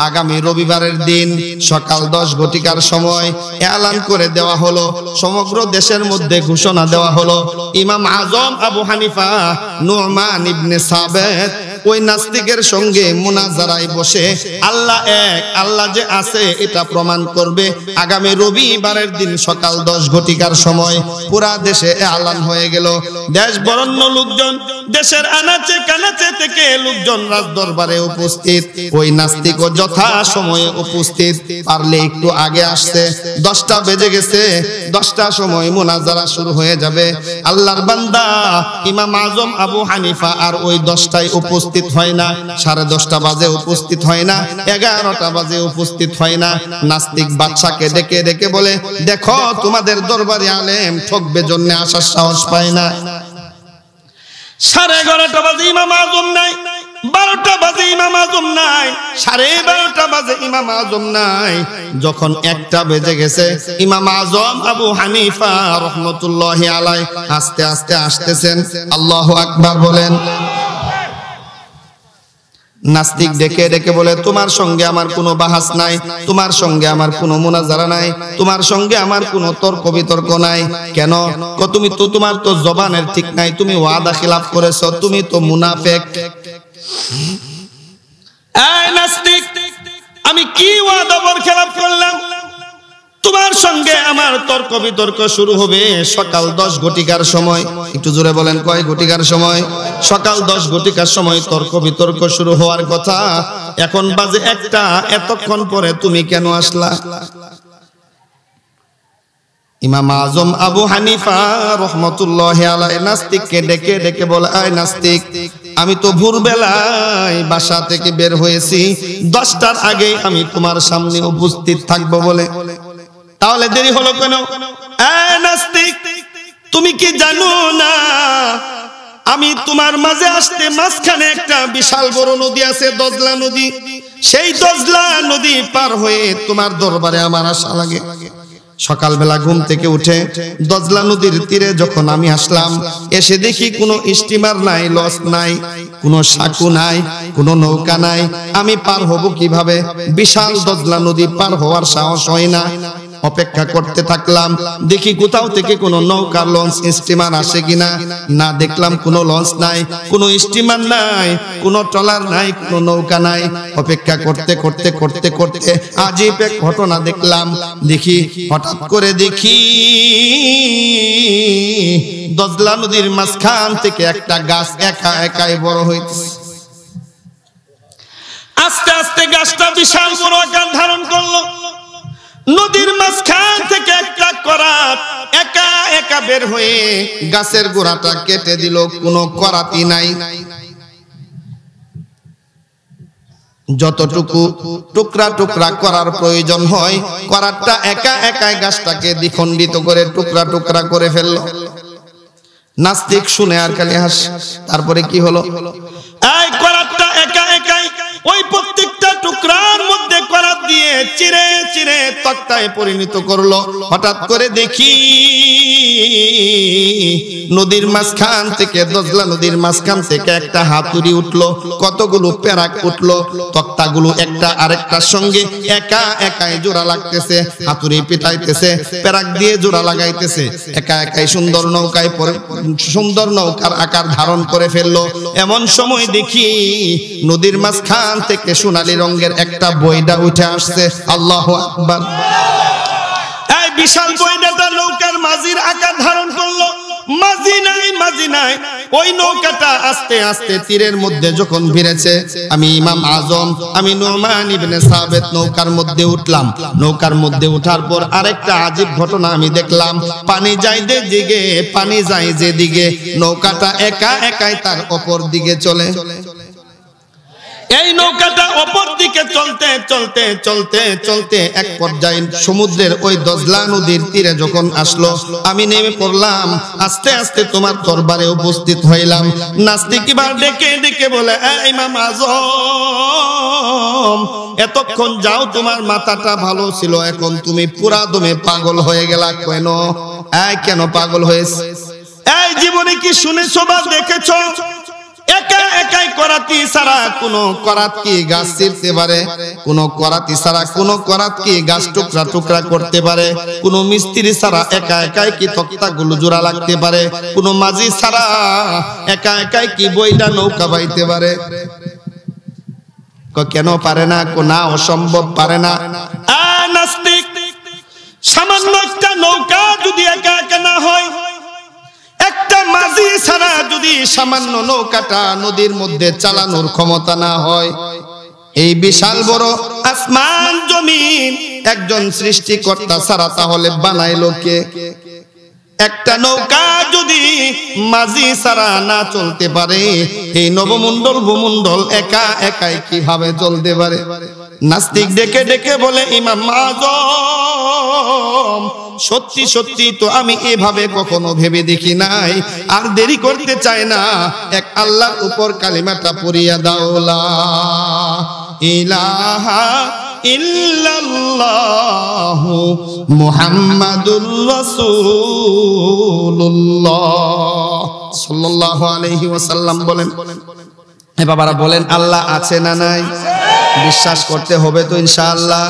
আগামী রবিবারের দিন সকাল 10 ঘটিকার সময় এলান করে দেওয়া হলো। সমগ্র দেশের মধ্যে ঘোষণা দেওয়া হলো ইমাম আজম আবু হানিফা নুমান ইবনে সাবেত ওই নাস্তিকের সঙ্গে মুনাজারায় বসে আল্লাহ এক, আল্লাহ যে আছে এটা প্রমাণ করবে আগামী রবিবারের দিন সকাল 10 ঘটিকার সময়। পুরা দেশে এলান হয়ে গেল। দেশ বরণ্য লোকজন, দেশের আনাচে কানাচে থেকে লোকজন রাজদরবারে উপস্থিত। ওই নাস্তিকও যথা সময়ে উপস্থিত, পারলে একটু আগে আসছে। 10টা বেজে গেছে, 10টার সময় মুনাজারা শুরু হয়ে যাবে। আল্লাহর বান্দা ইমাম আজম আবু হানিফা আর ওই 10টায় উপস্থিত হয় না, 10:30 বাজে উপস্থিত হয় না, 11টা বাজে উপস্থিত হয় না। নাস্তিক বাদশাকে ডেকে ডেকে বলে, দেখো তোমাদের দরবারে আলেম ঠকবে জন্য আসার সাহস পায় না। 11:30 বাজে ইমাম আজম নাই, 12টা বাজে ইমাম আজম নাই, 12:30 বাজে ইমাম আজম নাই। যখন 1টা বেজে গেছে ইমাম আজম আবু হানিফা রাহমাতুল্লাহি আলাইহি আস্তে আস্তে আসতেছেন। আল্লাহু আকবার বলেন। নাস্তিক ডেকে ডেকে বলে, তোমার সঙ্গে আমার কোনো বাহাস নাই, তোমার সঙ্গে আমার কোনো মুনাজারা নাই, তোমার সঙ্গে আমার কোনো তর্ক বিতর্ক নাই। কেন? তুমি তো, তোমার তো জবানের ঠিক নাই, তুমি ওয়াদা খিলাফ করেছো, তুমি তো মুনাফিক। এই নাস্তিক, আমি কি ওয়াদা বরখেলাপ করলাম? তোমার সঙ্গে আমার তর্ক বিতর্ক শুরু হবে সকাল 10 ঘটিকার সময়। একটু জোরে বলেন, কয় ঘটিকার সময়? সকাল 10 ঘটিকার সময় তর্ক বিতর্ক শুরু হওয়ার কথা। এখন বাজে 1টা, এতক্ষণ পরে তুমি কেন আসলা? ইমাম আজম আবু হানিফা রাহমাতুল্লাহি আলাইহি নাস্তিককে ডেকে ডেকে বলে, আয় নাস্তিক, আমি তো ভোরবেলায় বাসা থেকে বের হয়েছি, 10টার আগে আমি তোমার সামনে উপস্থিত থাকবো বলে, তাহলে দেরি হলো কেন? এই নাস্তিক, তুমি কি জানো না আমি তোমার মাঝে আসতে মাঝখানে একটা বিশাল বড় নদী আছে, দজলা নদী। সেই দজলা নদী পার হয়ে তোমার দরবারে আমার আসা লাগে। সকালবেলা ঘুম থেকে উঠে দজলা নদীর তীরে যখন আমি আসলাম, এসে দেখি কোনো স্টিমার নাই, লঞ্চ নাই, কোনো সাঁকু নাই, কোনো নৌকা নাই। আমি পার হব কিভাবে? বিশাল দজলা নদী পার হওয়ার সাহস হয় না। অপেক্ষা করতে থাকলাম, দেখি কোথাও থেকে কোনো নৌকা লঞ্চ স্টিমার আসে কিনা। না, দেখলাম কোনো লঞ্চ নাই, কোনো স্টিমার নাই, কোনো ট্রলার নাই, কোনো নৌকা নাই। অপেক্ষা করতে করতে করতে করতে আজীব এক ঘটনা দেখলাম। দেখি হঠাৎ করে দেখি দজলা নদীর মাঝখান থেকে একটা গাছ একা একাই বড় হইতেছে। আস্তে আস্তে গাছটা বিশাল বড় আকার ধারণ করলো। নদীর মাঝখান থেকে একটা করাত একা একা বের হয়ে গাছের গোড়াটা কেটে দিল, কোনো করাতি নাই। যতটুকু টুকরা টুকরা করার প্রয়োজন হয়, করাতটা একা একাই গাছটাকে দ্বিখণ্ডিত করে টুকরা টুকরা করে ফেললো। নাস্তিক শুনে আর খালি হাস। তারপরে কি হলো? এই করাতটা একা একাই ওই প্রত্যেকটা টুকরার মধ্যে করাত দিয়ে চিরে চিরে তক্তায় পরিণত করলো। হঠাৎ করে দেখি নদীর মাঝখান থেকে, দজলা নদীর মাঝখান থেকে একটা হাতুড়ি উঠলো, কতগুলো পেরাক উঠলো। তক্তাগুলো একটা আরেকটার সঙ্গে একা একাই জোড়া লাগতেছে, হাতুড়ি পিটাইতেছে, পেরাক দিয়ে জোড়া লাগাইতেছে, একা একাই সুন্দর নৌকায় সুন্দর নৌকার আকার ধারণ করে ফেললো। এমন সময় দেখি নদীর মাঝখান থেকে সোনালী রঙের একটা বইডা উঠে আসছে। আল্লাহু আকবার! এই বিশাল বইডাটা নৌকার মাঝির আকার ধারণ করলো। মাঝি নাই, মাঝি নাই। ওই নৌকাটা আস্তে আস্তে তীরের মধ্যে যখন ভিড়েছে, আমি ইমাম আজম, আমি নুমান ইবনে সাবিত নৌকার মধ্যে উঠলাম। নৌকার মধ্যে ওঠার পর আরেকটা আজীব ঘটনা আমি দেখলাম। পানি যায় যেদিকে, পানি যায় যেদিকে, নৌকাটা একা একাই তার অপর দিকে চলে। এই নৌকাটা অপর দিকে চলতে চলতে চলতে চলতে এক পর্যায়ে সমুদ্রের ওই দজলা নদীর তীরে যখন আসলো, আমি নেমে পড়লাম। আস্তে আস্তে তোমার দরবারে উপস্থিত হইলাম। নাস্তিক এবার ডেকে ডেকে বলে, ইমাম আজম, এতক্ষণ যাও তোমার মাথাটা ভালো ছিল, এখন তুমি পুরা দমে পাগল হয়ে গেলা কেন? কেন পাগল হয়েছে? এই জীবনে কি শুনেছো বা দেখেছো? একা একাই করাতি ছাড়া কোন করাত কি গাছ ছিঁড়তে পারে? কোন করাতি ছাড়া কোন করাত কি গাছ টুকরা টুকরা করতে পারে? কোন মিস্ত্রি ছাড়া একা একাই কি তক্তাগুলো জোড়া লাগতে পারে? কোন মাঝি ছাড়া একা একাই কি বইটা নৌকা বাইতে পারে? কেন পারে না? না, অসম্ভব, পারে না। নাস্তিক, সামান্য একটা নৌকা যদি একা একা না হয়, একটা মাঝি ছাড়া যদি সামান্য নৌকাটা নদীর মধ্যে চালানোর ক্ষমতা না হয়, এই বিশাল বড় আসমান জমিন একজন সৃষ্টিকর্তা ছাড়া তাহলে বানাইলো কে? একটা নৌকা যদি মাঝি ছাড়া না চলতে পারে, এই নবমণ্ডল ভূমণ্ডল একা একাই কিভাবে চলতে পারে? নাস্তিক ডেকে ডেকে বলে, ইমাম আজম, সত্যি সত্যি তো আমি এভাবে কখনো ভেবে দেখি নাই। আর দেরি করতে চাই না, এক আল্লাহর উপর কালিমাটা পড়িয়া দাও, লা ইলাহা ইল্লাল্লাহু মুহাম্মাদুর রাসূলুল্লাহ সাল্লাল্লাহু আলাইহি ওয়াসাল্লাম বলেন। বাবারা বলেন, আল্লাহ আছে না নাই? বিশ্বাস করতে হবে তো ইনশাআল্লাহ।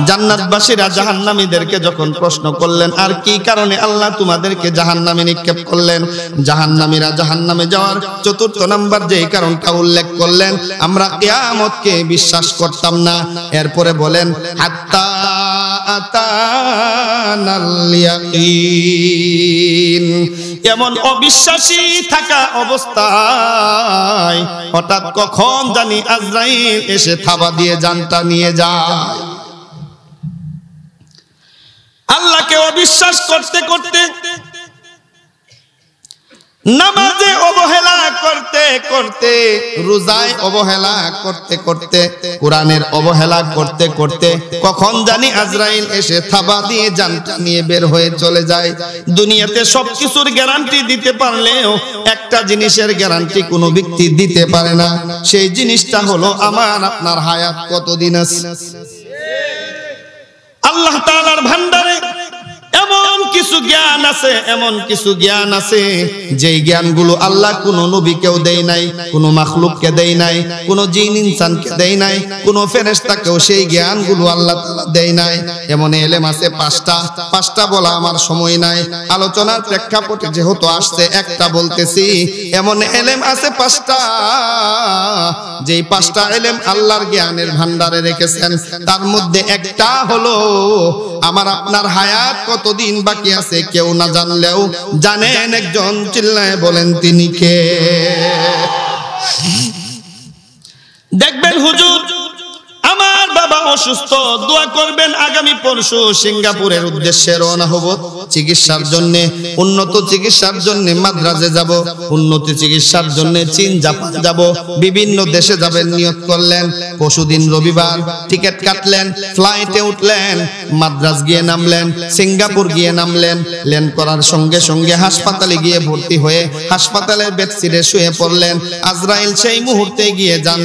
জান্নাতবাসীরা জাহান্নামীদেরকে যখন প্রশ্ন করলেন, আর কি কারণে আল্লাহ তোমাদেরকে জাহান্নামে নিক্ষেপ করলেন, জাহান্নামীরা জাহান্নামে যাওয়ার চতুর্থ নাম্বার যেই কারণটা উল্লেখ করলেন, আমরা কিয়ামতকে বিশ্বাস করতাম না। এরপরে বলেন, হাত্তা আতানাল ইয়াকিন। এমন অবিশ্বাসী থাকা অবস্থায় হঠাৎ কখন জানি আজরাইল এসে থাবা দিয়ে জানটা নিয়ে যায়। আল্লাহকে অবিশ্বাস করতে করতে, নামাজে অবহেলা করতে করতে, রোজায় অবহেলা করতে করতে, কোরআনের অবহেলা করতে করতে কখন জানি আজরাইল এসে থাবা দিয়ে জানটা নিয়ে বের হয়ে চলে যায়। দুনিয়াতে সবকিছুর গ্যারান্টি দিতে পারলেও একটা জিনিসের গ্যারান্টি কোনো ব্যক্তি দিতে পারে না। সেই জিনিসটা হলো আমার আপনার হায়াত কতদিন আছে। আল্লাহ তাআলার ভান্ডারে এমন কিছু কিছু জ্ঞান আছে, এমন কিছু জ্ঞান আছে যেই জ্ঞানগুলো আল্লাহ কোনো নবীকেও দেয় নাই, কোনো মাখলুককে দেয় নাই, কোনো জিন ইনসানকে দেয় নাই, কোনো ফেরেশতাকেও সেই জ্ঞানগুলো আল্লাহ তাআলা দেয় নাই। এমন ইলম আছে পাঁচটা বলা আমার সময় নাই, আলোচনার প্রেক্ষাপটে যেহেতু আসছে একটা বলতেছি। এমন ইলম আছে পাঁচটা, যেই পাঁচটা ইলম আল্লাহর জ্ঞানের ভান্ডারে রেখেছেন। তার মধ্যে একটা হলো আমার আপনার হায়াত কতদিন বাকি আছে কেউ না জানলেও জানেন একজন, চিল্লায় বলেন তিনি কে? দেখবেন হুজুর আমার বাবা অসুস্থ, দোয়া করবেন। আগামী পরশু সিঙ্গাপুরের উদ্দেশ্যে রওনা হব চিকিৎসার জন্য, উন্নত চিকিৎসার জন্য মাদ্রাজে যাব, উন্নত চিকিৎসার জন্য চীন জাপান যাব, বিভিন্ন দেশে যাবেন নিয়ত করলেন। পরশুদিন রবিবার টিকিট কাটলেন, ফ্লাইটে উঠলেন, মাদ্রাজ গিয়ে নামলেন, সিঙ্গাপুর গিয়ে নামলেন। ল্যান্ড করার সঙ্গে সঙ্গে হাসপাতালে গিয়ে ভর্তি হয়ে হাসপাতালের বেডশিটে শুয়ে পড়লেন। আজরাইল সেই মুহূর্তে গিয়ে জান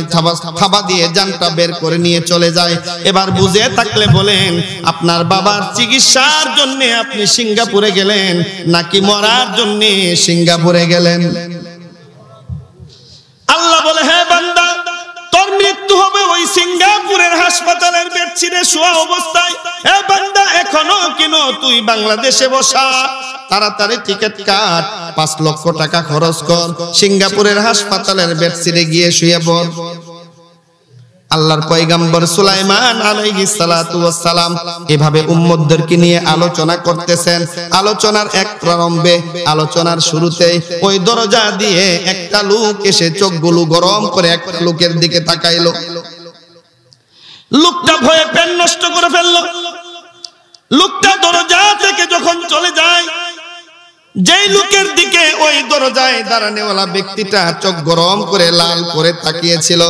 থাবা দিয়ে জানটা বের করে নিয়ে চলে যায়। এবার বুঝে থাকলে বলেন, আপনার বাবার চিকিৎসার জন্য আপনি সিঙ্গাপুরে গেলেন নাকি মরার জন্য সিঙ্গাপুরে গেলেন? আল্লাহ বলে, হে বান্দা, তোর মৃত্যু হবে ওই সিঙ্গাপুরের হাসপাতালের বেডশিটে শোয়া অবস্থায়। হে বান্দা, এখনো কেন তুই বাংলাদেশে বসা? তাড়াতাড়ি টিকিট কাট, 5 লক্ষ টাকা খরচ কর, সিঙ্গাপুরের হাসপাতালের বেডশিটে গিয়ে শুয়ে পড়। আল্লাহর পয়গম্বর সুলাইমান আলাইহিস সালাতু ওয়াস সালাম এভাবে উম্মতদেরকে নিয়ে আলোচনা করতেছেন। আলোচনার এক প্রারম্ভে, আলোচনার শুরুতেই ওই দরজা দিয়ে একটা লোক এসে চোখগুলো গরম করে একটা লোকের দিকে তাকাইলো। লোকটা ভয়ে পেন নষ্ট করে ফেললো। লোকটা দরজা থেকে যখন চলে যায়, যেই লোকের দিকে ওই দরজায় দাঁড়ানোওয়ালা ব্যক্তিটা চোখ গরম করে লাল করে তাকিয়েছিল,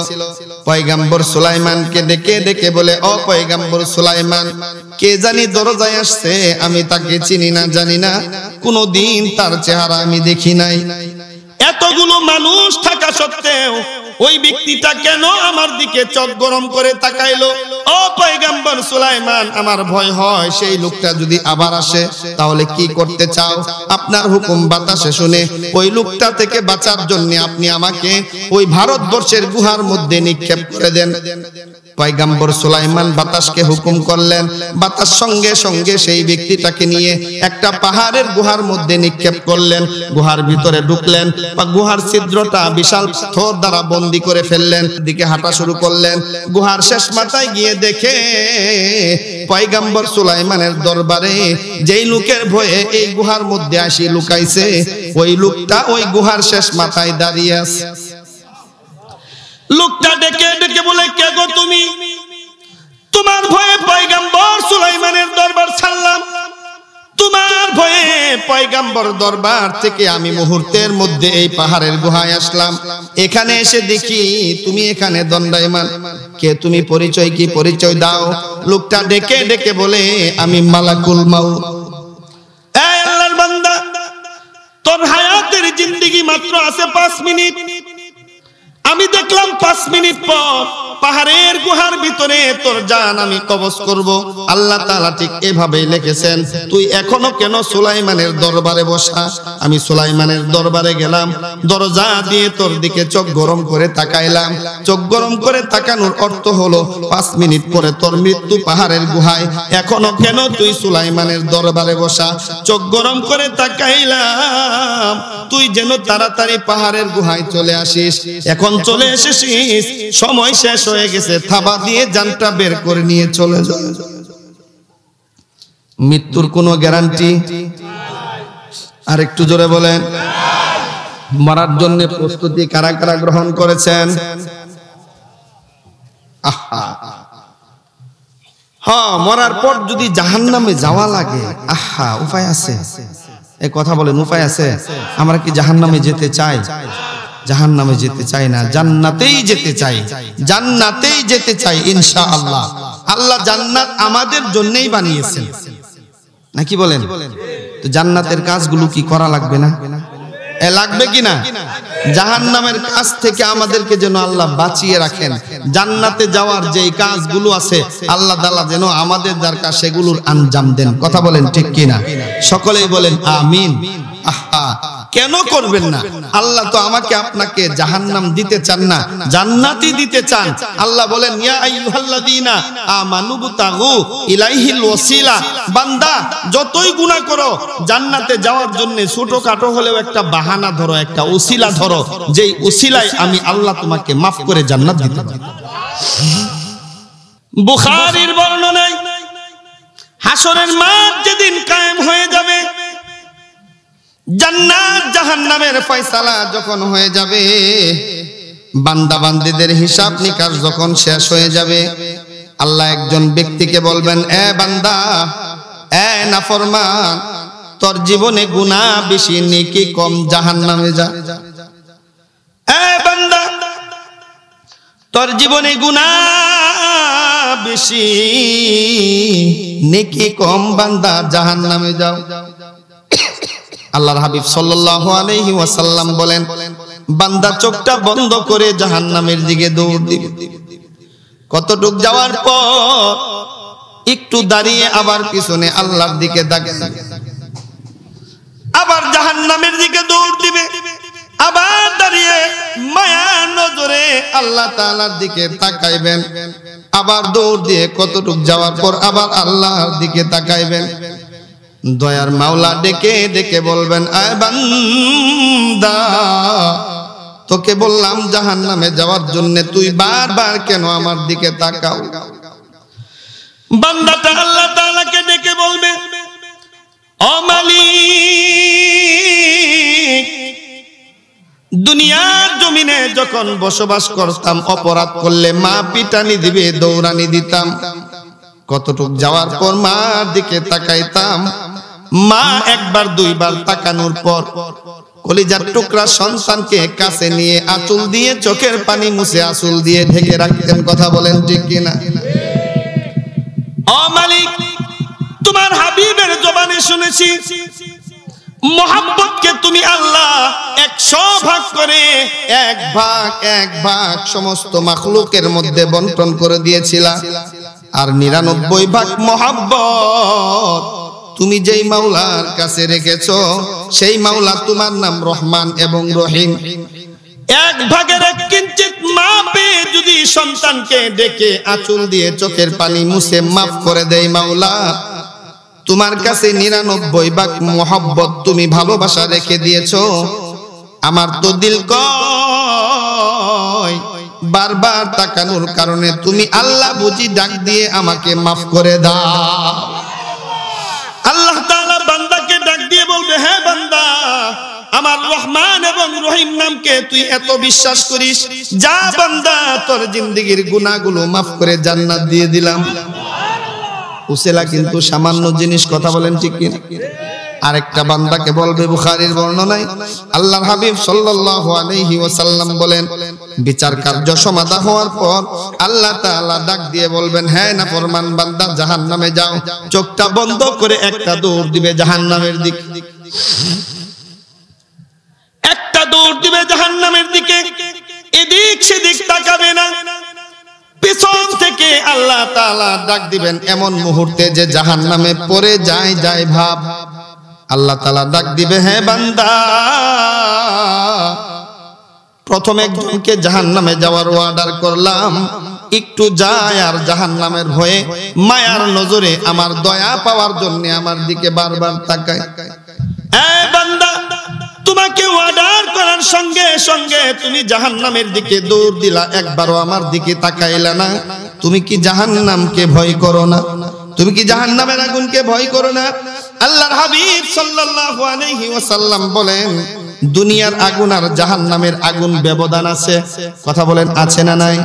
পয়গম্বর সুলাইমানকে ডেকে ডেকে বলে, ও পয়গম্বর সুলাইমান, কে জানি দরজায় আসছে, আমি তাকে চিনি না, জানি না, কোনদিন তার চেহারা আমি দেখি নাই। এতগুলো মানুষ থাকা সত্ত্বেও ওই ব্যক্তিটা কেন আমার দিকে চোখ গরম করে তাকাইলো? ও পয়গম্বর সুলাইমান, আমার ভয় হয় সেই লোকটা যদি আবার আসে তাহলে কি করতে চাও? আপনার হুকুম বাতাসে শুনে ওই লোকটা থেকে বাঁচার জন্য আপনি আমাকে ওই ভারতবর্ষের গুহার মধ্যে নিক্ষেপ করে দেন। পয়গম্বর সুলাইমান বাতাসকে হুকুম করলেন। বাতাস সঙ্গে সঙ্গে সেই ব্যক্তিটাকে নিয়ে একটা পাহাড়ের গুহার মধ্যে নিক্ষেপ করলেন। গুহার ভিতরে ঢুকলেন, বা গুহার ছিদ্রটা বিশাল পাথর দ্বারা বন্দী করে ফেললেন। দিকে হাঁটা শুরু করলেন। গুহার শেষ মাথায় গিয়ে দেখে পয়গম্বর সুলাইমানের দরবারে যেই লোকের ভয়ে এই গুহার মধ্যে আসি লুকাইছে, ওই লোকটা ওই গুহার শেষ মাথায় দাঁড়িয়ে আছে। লোকটা ডেকে ডেকে বলে, কে গো তুমি? তোমার ভয়ে পয়গম্বর সুলাইমানের দরবার ছাড়লাম, তোমার ভয়ে পয়গম্বর দরবার থেকে আমি মুহূর্তের মধ্যে এই পাহাড়ের গুহায় আসলাম। এখানে এসে দেখি তুমি এখানে দণ্ডায়মান। কে তুমি? পরিচয় কি? পরিচয় দাও। লোকটা ডেকে ডেকে বলে, আমি মালাকুল মাউত। এই আল্লাহর বান্দা, তোর হায়াতের জিন্দেগি মাত্র আছে 5 মিনিট। আমি দেখলাম 5 মিনিট পর পাহাড়ের গুহার ভিতরে তোর জান আমি কবজ করব। আল্লাহ তাআলা ঠিক এভাবেই লিখেছেন। তুই এখনো কেন সুলাইমানের দরবারে বসা? আমি সুলাইমানের দরবারে গেলাম, দরজা দিয়ে তোর দিকে চোখ গরম করে তাকাইলাম। চোখ গরম করে তাকানোর অর্থ হলো 5 মিনিট পরে তোর মৃত্যু পাহাড়ের গুহায়। এখনো কেন তুই সুলাইমানের দরবারে বসা? চোখ গরম করে তাকাইলাম তুই যেন তাড়াতাড়ি পাহাড়ের গুহায় চলে আসিস। এখন চলে এসেছিস, সময় শেষ হয়ে গেছে, থাবা দিয়ে জানটা বের করে নিয়ে চলে যা। মৃত্যুর কোনো গ্যারান্টি? আর একটু জোরে বলেন। মরার জন্য প্রস্তুতি কারা কারা গ্রহণ করেছেন? হ্যাঁ, মরার পর যদি জাহান্নামে যাওয়া লাগে, আহা, উপায় আছে? এই কথা বলেন, উপায় আছে? আমরা কি জাহান্নামে যেতে চাই? জাহান্নামে যেতে চাই না, জান্নাতেই যেতে চাই। জান্নাতেই যেতে চাই ইনশাআল্লাহ। আল্লাহ জান্নাত আমাদের জন্যই বানিয়েছেন, নাকি বলেন? তো জান্নাতের কাজগুলো কি করা লাগবে না? লাগবে কিনা? জাহান্নামের কাজ থেকে আমাদেরকে যেন আল্লাহ বাঁচিয়ে রাখেন। জান্নাতে যাওয়ার যেই কাজগুলো আছে আল্লাহ তাআলা যেন আমাদের দরকার সেগুলোর আঞ্জাম দেন। কথা বলেন ঠিক কিনা? সকলেই বলেন আমিন। আহা, কেন করবেন না? আল্লাহ তো আমাকে আপনাকে জাহান্নাম দিতে চান না, জান্নাতি দিতে চান। আল্লাহ বলেন ইয়া আইয়ুহাল্লাযীনা আমানু বুতাগু ইলাইহিল ওয়াসিলা, বান্দা যতই গুনাহ করো জান্নাতে যাওয়ার জন্য ছোটখাটো হলেও একটা বাহানা ধরো, একটা ওসিলা ধরো, যেই ওসিলায় আমি আল্লাহ তোমাকে মাফ করে জান্নাত দিতে পারি। বুখারীর বর্ণনায় হাসরের মাঠ যেদিন কায়েম হয়ে যাবে, জান্নাত জাহান্নামের ফয়সালা যখন হয়ে যাবে, বান্দা বান্দীদের হিসাব নিকাশ যখন শেষ হয়ে যাবে, আল্লাহ একজন ব্যক্তিকে বলবেন, এ বান্দা, এ নাফরমান, তোর জীবনে গুনাহ বেশি নেকি কম, জাহান্নামে যা। এ বান্দা, তোর জীবনে গুনাহ বেশি নেকি কম, বান্দা জাহান্নামে যাও। আল্লাহর হাবিব সাল্লাল্লাহু আলাইহি ওয়াসাল্লাম বলেন, বান্দা চোখটা বন্ধ করে জাহান্নামের দিকে দৌড় দিবে। কতটুক যাওয়ার পর একটু দাঁড়িয়ে আবার পিছনে আল্লাহর দিকে তাকাবে, আবার জাহান্নামের দিকে দৌড় দিবে, আবার দাঁড়িয়ে মায়া নজরে আল্লাহ তাআলার দিকে তাকাইবেন, আবার দৌড় দিয়ে কতটুক যাওয়ার পর আবার আল্লাহর দিকে তাকাইবেন। দয়ার মাওলা ডেকে ডেকে বলবেন, আয় বান্দা, তোকে বললাম জাহান্নামে যাওয়ার জন্য, তুই বারবার কেন আমার দিকে তাকাও? বান্দাটা আল্লাহ তাআলাকে ডেকে বলবে, ও মালিক, দুনিয়ার জমিনে যখন বসবাস করতাম, অপরাধ করলে মা পিটানি দিবে, দৌড়ানি দিতাম। কতটুক যাওয়ার পর মার দিকে তাকাইতাম, মা একবার দুইবার তাকানোর পর কলিজার টুকরা সন্তানকে কাছে নিয়ে আঁচল দিয়ে চোখের পানি মুছে আঁচল দিয়ে ঢেকে রাখতেন। কথা বলেন ঠিক কিনা? ও মালিক, তোমার হাবিবের জবানে শুনেছি মোহাব্বতকে তুমি আল্লাহ 100 ভাগ করে এক ভাগ সমস্ত মাখলুকের মধ্যে বন্টন করে দিয়েছিলা, আর 99 ভাগ মোহাব্বত তুমি যেই মাওলার কাছে রেখেছো, সেই মাওলা তোমার নাম রহমান এবং রহিম। 1 ভাগের 1 কিঞ্চিত মাপে যদি সন্তানকে ডেকে আঁচল দিয়ে চোখের পানি মুছে মাফ করে দেয় মাওলা, তোমার কাছে 99 ভাগ মোহাব্বত তুমি ভালোবাসা রেখে দিয়েছো। আমার তো দিল কয় বারবার তাকানোর কারণে তুমি আল্লাহ বুঝি ডাক দিয়ে আমাকে মাফ করে দাও। আল্লাহ তাআলা বান্দাকে ডাক দিয়ে বলবে, হ্যাঁ বান্দা, আমার রহমান এবং রহিম নামকে তুই এত বিশ্বাস করিস, যা বান্দা, তোর জিন্দেগীর গুনাহগুলো মাফ করে জান্নাত দিয়ে দিলাম। উসিলা কিন্তু সামান্য জিনিস। কথা বলেন ঠিক কিনা? আরেকটা বান্দাকে বলবে, বুখারীর বর্ণনায় আল্লাহর হাবিব সাল্লাল্লাহু আলাইহি ওয়াসাল্লাম বলেন, বিচার কার্য সমাধা হওয়ার পর আল্লাহ তাআলা ডাক দিয়ে বলবেন, হ্যাঁ নাফরমান বান্দা, জাহান্নামে যাও। চোখটা বন্ধ করে একটা দৌড় দিবে জাহান্নামের দিকে, একটা দৌড় দিবে জাহান্নামের দিকে, এদিক সেদিক তাকাবে না। পিছন থেকে আল্লাহ তাআলা ডাক দিবেন এমন মুহূর্তে যে জাহান্নামে পড়ে যায় ভাব। আল্লাহ তাআলা ডাক দিবে, হ্যাঁ বান্দা, প্রথম একজনকে জাহান্নামে যাওয়ার অর্ডার করলাম, একটু যায় আর জাহান্নামের ভয়ে মায়ার নজরে আমার দয়া পাওয়ার জন্য আমার দিকে বারবার তাকায়। এ বান্দা, তোমাকে অর্ডার করার সঙ্গে সঙ্গে তুমি জাহান্নামের দিকে দৌড় দিলা, একবারও আমার দিকে তাকাইলা না। তুমি কি জাহান্নামকে ভয় করো না? তুমি কি জাহান্নামের আগুনকে ভয় করো না? আল্লাহর হাবিব সাল্লাল্লাহু আলাইহি ওয়াসাল্লাম বলেন, দুনিয়ার আগুন আর জাহান্নামের আগুন ব্যবধান আছে। কথা বলেন, আছে না নাই?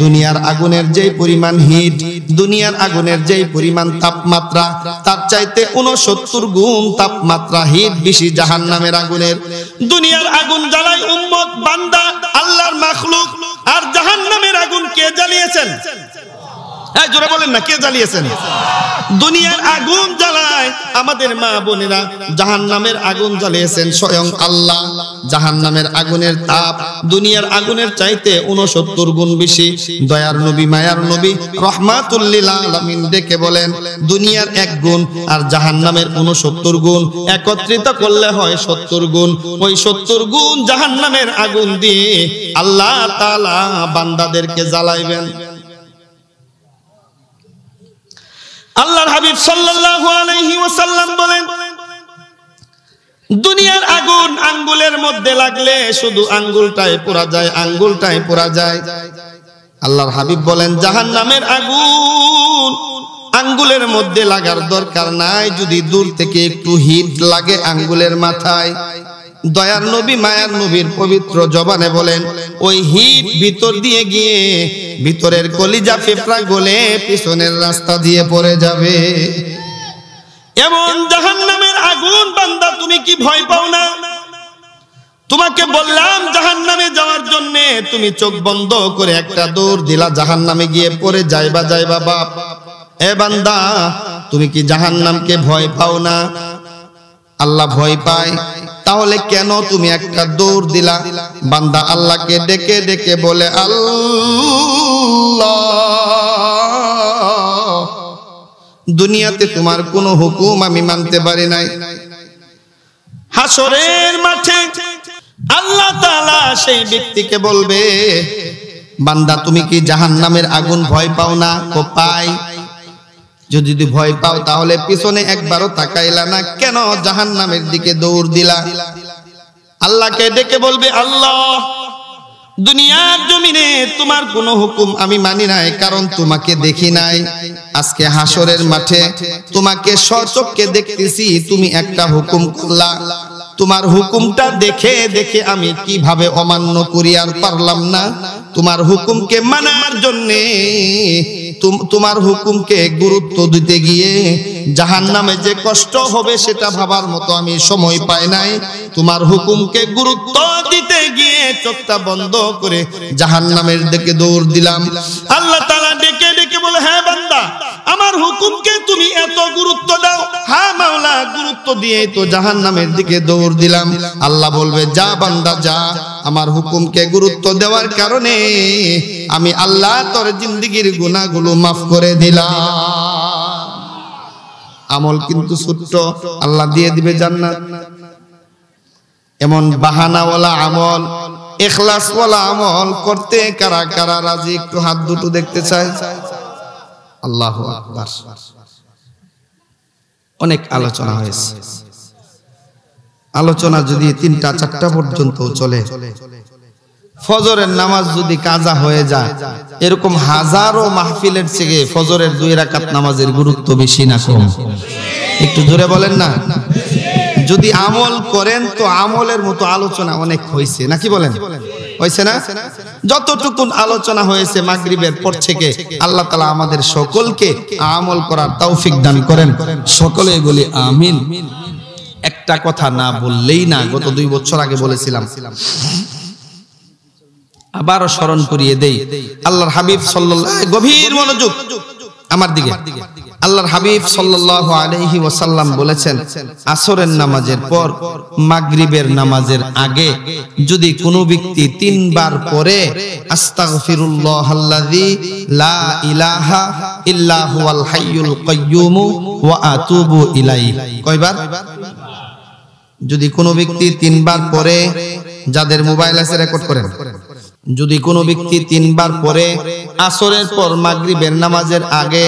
দুনিয়ার আগুনের যেই পরিমাণ হিট, দুনিয়ার আগুনের যেই পরিমাণ তাপমাত্রা, তার চাইতে 69 গুণ তাপমাত্রা হিট বেশি জাহান্নামের আগুনের। দুনিয়ার আগুন জ্বালায় উম্মত, বান্দা, আল্লাহর মাখলুক, আর জাহান্নামের আগুন কে জ্বালিয়েছেন? এই জোরে বলেন না, কে জ্বালিয়েছেন? দুনিয়ার আগুন জ্বালায় আমাদের মা বোনেরা, জাহান্নামের আগুন জ্বালিয়েছেন স্বয়ং আল্লাহ। জাহান্নামের আগুনের তাপ দুনিয়ার আগুনের চাইতে 69 গুণ বেশি। দয়ার নবী, মায়ার নবী রাহমাতুল লিল আলামিন ডেকে বলেন, দুনিয়ার 1 গুণ আর জাহান্নামের 69 গুণ একত্রিত করলে হয় 70 গুণ। ওই 70 গুণ জাহান্নামের আগুন দিয়ে আল্লাহ তাআলা বান্দাদেরকে জ্বালাইবেন। আল্লাহর হাবিব সাল্লাল্লাহু আলাইহি ওয়াসাল্লাম বলেন, দুনিয়ার আগুন আঙ্গুলের মধ্যে লাগলে শুধু আঙ্গুলটাই পোড়া যায়, আঙ্গুলটাই পোড়া যায়। আল্লাহর হাবিব বলেন, জাহান্নামের আগুন আঙ্গুলের মধ্যে লাগার দরকার নাই, যদি দূর থেকে একটু হিট লাগে আঙ্গুলের মাথায়। দয়ার নবী, মায়ার নবীর পবিত্র জবানে বলেন, ওই হিট ভিতর দিয়ে গিয়ে ভিতরের কলিজা ফেফড়া গলে পিছনের রাস্তা দিয়ে পড়ে যাবে। এমন জাহান্নামের আগুন। বান্দা, তুমি কি ভয় পাও না? তোমাকে বললাম জাহান্নামে যাওয়ার জন্য, তুমি চোখ বন্ধ করে একটা দৌড় দিলা, জাহান্নামে গিয়ে পড়ে যাইবা বাপ। এ বান্দা, তুমি কি জাহান্নামকে ভয় পাও না? আল্লাহ ভয় পায়, তাহলে কেন তুমি একটা দৌড় দিলা? বান্দা আল্লাহকে ডেকে ডেকে বলে, আল্লাহ, দুনিয়াতে তোমার কোনো হুকুম আমি মানতে পারি নাই। হাসরের মাঠে আল্লাহ তাআলা সেই ব্যক্তিকে বলবে, বান্দা তুমি কি জাহান্নামের আগুন ভয় পাও না? ও পাই। যদি ভয় পাও তাহলে পিছনে একবারও তাকাইলা না, কেন জাহান্নামের দিকে দৌড় দিলা? আল্লাহকে ডেকে বলবে, আল্লাহ, দুনিয়ার জমিনে তোমার কোনো হুকুম আমি মানি নাই, কারণ তোমাকে দেখি নাই। আজকে হাসরের মাঠে তোমাকে সচক্ষে দেখতেছি, তুমি একটা হুকুম করলা। তোমার হুকুমটা দেখে দেখে আমি কিভাবে অমান্য করি আর পারলাম না। তোমার হুকুমকে মানার জন্যে, তোমার হুকুমকে গুরুত্ব দিতে গিয়ে জাহান্নামে যে কষ্ট হবে সেটা ভাবার মতো আমি সময় পাই নাই। তোমার হুকুমকে গুরুত্ব দিতে গিয়ে চোখটা বন্ধ করে জাহান্নামের দিকে দৌড় দিলাম। আল্লাহ তাআলা ডেকে ডেকে বলে, হ্যাঁ বান্দা, আমার হুকুমকে তুমি এত গুরুত্ব দাও? হ্যাঁ মাওলা, গুরুত্ব দিয়ে তো জাহান্নামের দিকে দৌড় দিলাম। আল্লাহ বলবে, যা বান্দা যা, আমার হুকুমকে গুরুত্ব দেওয়ার কারণে আমি আল্লাহ তোর জিন্দেগীর গুনাহগুলো মাফ করে দিলাম। আমল কিন্তু ছোট্ট, আল্লাহ দিয়ে দিবে জান্নাত। এমন বাহানাওয়ালা আমল, ইখলাসওয়ালা আমল করতে কারা কারা রাজি? একটু হাত দুটো দেখতে চাই। আল্লাহু আকবার। অনেক আলোচনা হয়েছে। আলোচনা যদি 3টা 4টা পর্যন্ত চলে, ফজরের নামাজ যদি কাজা হয়ে যায়, এরকম হাজারো মাহফিলের থেকে ফজরের 2 রাকাত নামাজের গুরুত্ব বেশি না কম? একটু জোরে বলেন না। যদি আমল করেন তো আমলের মতো আলোচনা অনেক হয়েছে, নাকি বলেন? হয়েছে না? যতটুকুন আলোচনা হয়েছে মাগরিবের পর থেকে, আল্লাহ তাআলা আমাদের সকলকে আমল করার তৌফিক দান করেন। সকলে বলি আমিন। একটা কথা না বললেই না, গত 2 বছর আগে বলেছিলাম, আবারও স্মরণ করিয়ে দেই। আল্লাহর হাবিব সাল্লাল্লাহু, গভীর মনোযোগ আমার দিকে। আল্লাহর হাবিব সাল্লাল্লাহু আলাইহি ওয়াসাল্লাম বলেছেন, আসরের নামাজের পর মাগরিবের নামাজের আগে যদি কোনো ব্যক্তি 3 বার পড়ে, আস্তাগফিরুল্লাহাল্লাযী লা ইলাহা ইল্লা হুয়াল হাইয়ুল কাইয়্যুম ওয়া আতুবু ইলাইহি। কয়বার? যদি কোনো ব্যক্তি 3 বার পড়ে, যাদের মোবাইল আছে রেকর্ড করেন, যদি কোনো ব্যক্তি 3 বার পড়ে, আসরের পর মাগরিবের নামাজের আগে,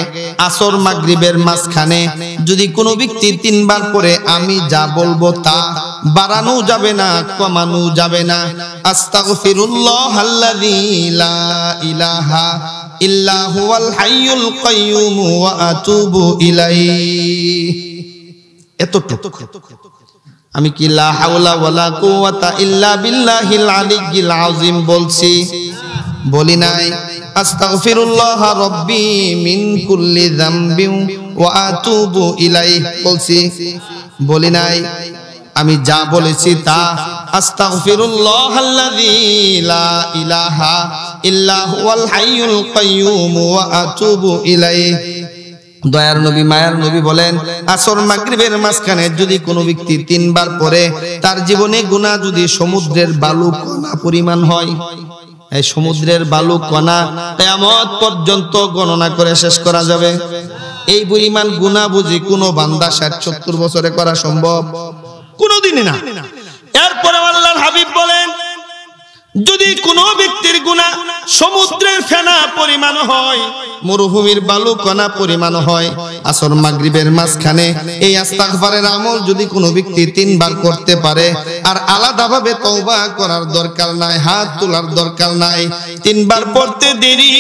আসর মাগরিবের মাঝখানে যদি কোনো ব্যক্তি 3 বার পড়ে, আমি যা বলবো তা বাড়ানো যাবে না, কমানো যাবে না। আস্তাগফিরুল্লাহাল্লাযী লা ইলাহা ইল্লা হুয়াল হাইয়ুল কাইয়্যুম ওয়া আতুবু ইলাইহি। এতটুকু। আমি কি লা হাওলা ওয়ালা কুওয়াতা ইল্লা বিল্লাহিল আলিয়্যিল আযীম বলছি? বলি নাই। আস্তাগফিরুল্লাহ রাব্বি মিন কুল্লি যামবিন ওয়া আতুবু ইলাইহি বলছি? বলি নাই। আমি যা বলেছি তা আস্তাগফিরুল্লাহাল্লাযী লা ইলাহা ইল্লা হুয়াল হাইয়ুল কাইয়্যুম ওয়া আতুবু ইলাইহি। দয়ার নবী মায়ার নবী বলেন, আসর মাগরিবের মাঝখানে যদি কোনো ব্যক্তি 3 বার পড়ে, তার জীবনে গুনাহ যদি সমুদ্রের বালু কণা পরিমাণ হয়, এই সমুদ্রের বালু কণা কিয়ামত পর্যন্ত গণনা করে শেষ করা যাবে। এই পরিমাণ গুনাহ বুঝি কোনো বান্দা 60-70 বছরে করা সম্ভব? কোনোদিনই না। এরপরে আল্লাহর হাবিব বলেন, যদি কোনো ব্যক্তির গুনাহ সমুদ্রের ফেনা পরিমাণ হয়, মরুভূমির বালু কণা পরিমাণ হয়, আসর মাগরিবের মাঝখানে এই ইস্তিগফারের আমল যদি কোনো ব্যক্তি 3 বার করতে পারে, আর আলাদাভাবে তওবা করার দরকার নাই, হাত তোলার দরকার নাই, 3 বার পড়তে দেরি,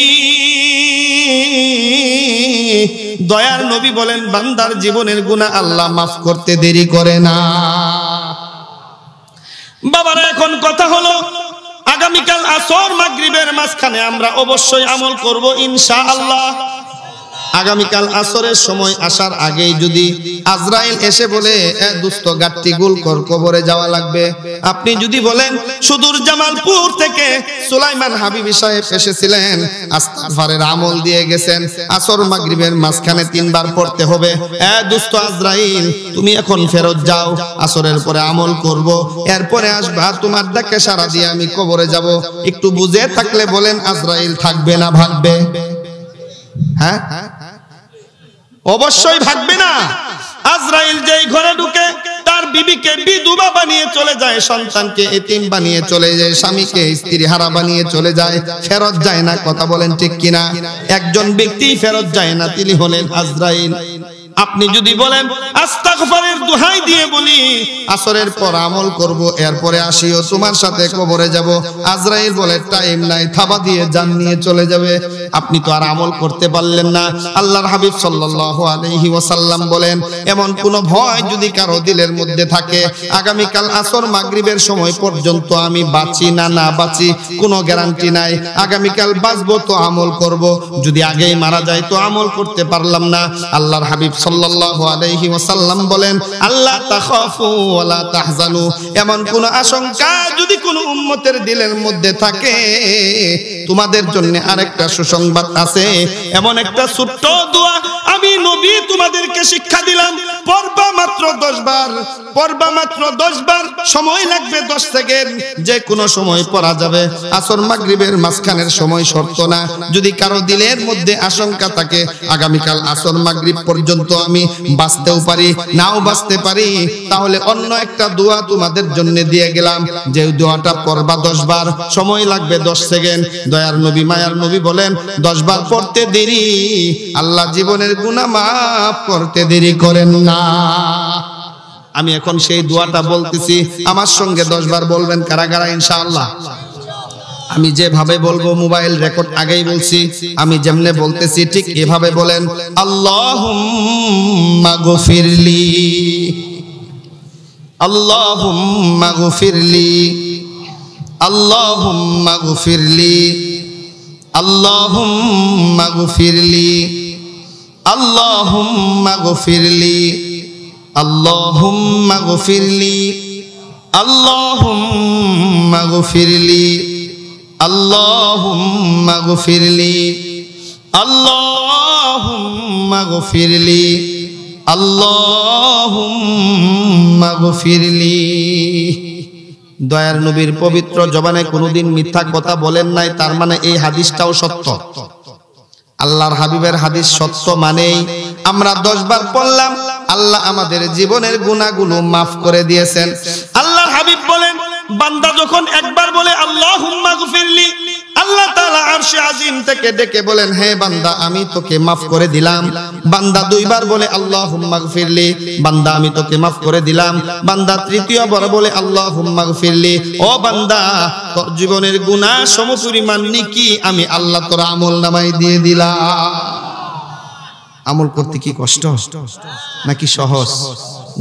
দয়ার নবী বলেন বান্দার জীবনের গুনাহ আল্লাহ মাফ করতে দেরি করে না। বাবারা, এখন কথা হলো, আগামীকাল আসর মাগরিবের মাঝখানে আমরা অবশ্যই আমল করব ইনশাআল্লাহ। আগামীকাল আসরের সময় আসার আগেই যদি আজরাইল এসে বলে, এ দোস্ত গাট্টি গোল কর, কবরে যাওয়া লাগবে, আপনি যদি বলেন সুদূর জামালপুর থেকে সুলাইমান হাবিবি সাহেব এসেছিলেন, ইস্তিগফারের আমল দিয়ে গেছেন, আসর মাগরিবের মাঝখানে 3 বার পড়তে হবে, এ দোস্ত আজরাইল তুমি এখন ফেরত যাও, আসরের পরে আমল করব, এরপরে আসবা, তোমার ডাকে সাড়া দিয়ে আমি কবরে যাব, একটু বুঝে থাকলে বলেন আজরাইল থাকবে না ভাগবে? হ্যাঁ, অবশ্যই ভাগবে না। আজরাইল যেই ঘরে ঢুকে তার বিবিকে বিধবা বানিয়ে চলে যায়, সন্তানকে এতিম বানিয়ে চলে যায়, স্বামীকে স্ত্রী হারা বানিয়ে চলে যায়, ফেরত যায় না। কথা বলেন ঠিক কিনা? একজন ব্যক্তি ফেরত যায় না, তিনি হলেন আজরাইল। আপনি যদি বলেন ইস্তিগফারের দোহাই দিয়ে বলি আসরের পর আমল করব, এরপরে আসিও তোমার সাথে কবরে যাব, আজরাইল বলে টাইম নাই, থাবা দিয়ে জান নিয়ে চলে যাবে, আপনি তো আর আমল করতে পারলেন না। আল্লাহর হাবিব সাল্লাল্লাহু আলাইহি ওয়াসাল্লাম বলেন, এমন কোন ভয় যদি কারো দিলের মধ্যে থাকে, আগামীকাল আসর মাগরিবের সময় পর্যন্ত আমি বাঁচি না না বাঁচি কোনো গ্যারান্টি নাই, আগামীকাল বাঁচবো তো আমল করব, যদি আগেই মারা যায় তো আমল করতে পারলাম না। আল্লাহর হাবিব সাল্লাল্লাহু আলাইহি ওয়াসাল্লাম বলেন, আল্লাহ তাখাফু ওয়ালা তাহজানু, এমন কোন আশঙ্কা যদি কোন উম্মতের দিলের মধ্যে থাকে, তোমাদের জন্য আরেকটা সুসংবাদ আছে, এমন একটা ছোট্ট দোয়া আমি নবী তোমাদেরকে শিক্ষা দিলাম, পড়বা মাত্র 10 বার, পড়বা মাত্র 10 বার, সময় লাগবে 10 সেকেন্ড, যে কোনো সময় পড়া যাবে, আসর মাগরিবের মাঝখানের সময় শর্ত না। যদি কারো দিলের মধ্যে আশঙ্কা থাকে আগামীকাল আসর মাগরিব পর্যন্ত আমি বাঁচতেও পারি নাও বাঁচতে পারি, তাহলে অন্য একটা দোয়া তোমাদের জন্য দিয়ে গেলাম, যে দোয়াটা পড়বা 10 বার, সময় লাগবে 10 সেকেন্ড। দয়ার নবী মায়ার নবী বলেন 10 বার পড়তে দেরি, আল্লাহ জীবনের গুনাহ মাফ করতে দেরি করেন না। আমি এখন সেই দোয়াটা বলতেছি, আমার সঙ্গে 10 বার বলবেন কারা কারা ইনশাআল্লাহ? আমি যেভাবে বলবো, মোবাইল রেকর্ড আগেই বলছি, আমি যেমনে বলতেছি ঠিক এভাবে বলেন, আল্লাহুম্মা গফিরলি, আল্লাহুম্মা গফিরলি, আল্লাহুম্মা গফিরলি, আল্লাহুম্মা গফিরলি, আল্লাহুম্মা গফিরলি, আল্লাহুম্মা গফিরলি, আল্লাহুম্মা গফিরলি, আল্লাহুম্মা গফিরলি, আল্লাহুম্মা গফিরলি, আল্লাহুম্মা গফিরলি। দয়ার নবীর পবিত্র জবানে কোনোদিন মিথ্যা কথা বলেন নাই, তার মানে এই হাদিসটাও সত্য। আল্লাহর হাবিবের হাদিস সত্য মানেই আমরা 10 বার পড়লাম, আল্লাহ আমাদের জীবনের গুনাহগুলো মাফ করে দিয়েছেন। আল্লাহর হাবিব বলেন, বান্দা যখন একবার বলে আল্লাহুম্মা গফিরলি, আল্লাহ তাআলা আরশে আজিম থেকে ডেকে বলেন, হে বান্দা আমি তোকে মাফ করে দিলাম। বান্দা 2 বার বলে আল্লাহুম্মা গফিরলি, বান্দা আমি তোকে মাফ করে দিলাম। বান্দা 3য় বার বলে আল্লাহুম্মা গফিরলি, ও বান্দা তোর জীবনের গুনাহ সমপরিমাণ নেকি আমি আল্লাহ তোর আমলনামায় দিয়ে দিলাম। আমল করতে কি কষ্ট নাকি সহজ?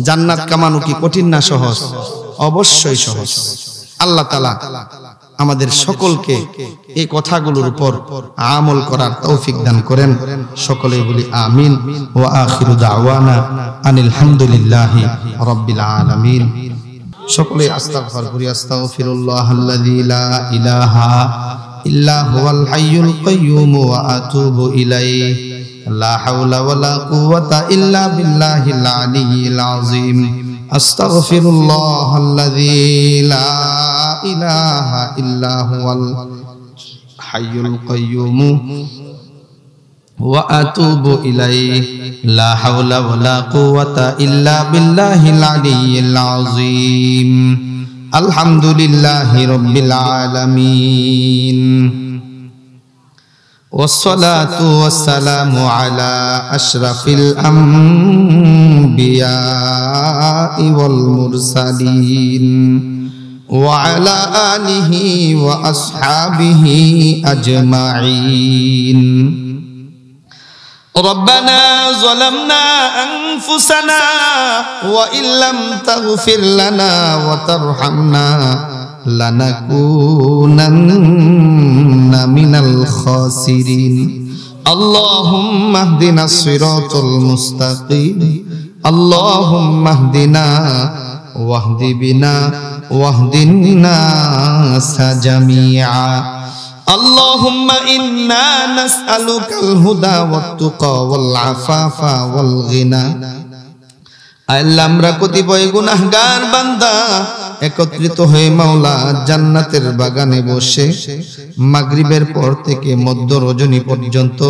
জান্নাত কামানো কি কঠিন না সহজ? অবশ্যই সহজ। আল্লাহ তাআলা আমাদের সকলকে এই কথাগুলোর উপর আমল করার তৌফিক দান করেন। সকলে বলি আমিন। ওয়া আখিরু দাওয়ানা আনিল হামদুলিল্লাহি রাব্বিল আলামিন। সকলে আস্তাগফিরুল্লাহ আল্লাযী লা ইলাহা ইল্লা হুয়াল হাইয়ুল কাইয়্যুম ওয়া আতুবু ইলাইহি লা হাওলা ওয়ালা কুওয়াতা ইল্লা বিল্লাহিল আলিয়্যিল আযীম আস্তাগফিরুল্লাহাল্লাযী লা ইলাহা ইল্লা হুয়াল হাইয়ুল কাইয়্যুম ওয়া আতুবু ইলাইহি লা হাওলা ওয়ালা কুওয়াতা ইল্লা বিল্লাহিল আলিয়্যিল আযীম আলহামদুলিল্লাহি রাব্বিল আলামিন ওয়াসসালাতু ওয়াসসালামু আলা আশরাফিল আমবিয়াই ওয়াল মুরসালিন ওয়া আলা আলিহি ওয়া আসহাবিহি আজমাইন ربنا ظلمنا أنفسنا وإن لم تغفر لنا وترحمنا لنكونن من الخاسرين اللهم اهدنا الصراط المستقيم اللهم اهدنا واهد بنا واهد الناس جميعا اللهم إنا نسألك الهدى والتقى والعفاف والغنى আল্লাহ আমরা কতিপয় গুনাহগার বান্দা একত্রিত হয়ে মাওলা জান্নাতের বাগানে বসে মাগরিবের পর থেকে মধ্য রজনী পর্যন্ত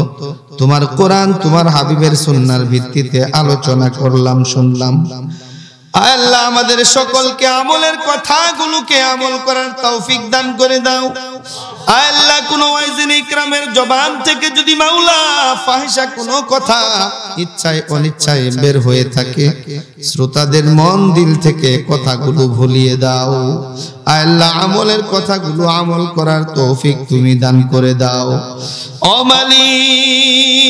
তোমার কোরআন তোমার হাবিবের সুন্নাহর ভিত্তিতে আলোচনা করলাম শুনলাম আল্লাহ আমাদের সকলকে আমলের কথাগুলোকে আমল করার তৌফিক দান করে দাও আল্লাহ কোন ওয়াইজিন ইকরামের জবান থেকে যদি মাওলা ফাহিশা কোনো কথা ইচ্ছায় অনিচ্ছায় বের হয়ে থাকে শ্রোতাদের মন দিল থেকে কথাগুলো ভুলিয়ে দাও আল্লাহ আমলের কথাগুলো আমল করার তৌফিক তুমি দান করে দাও ও মালিক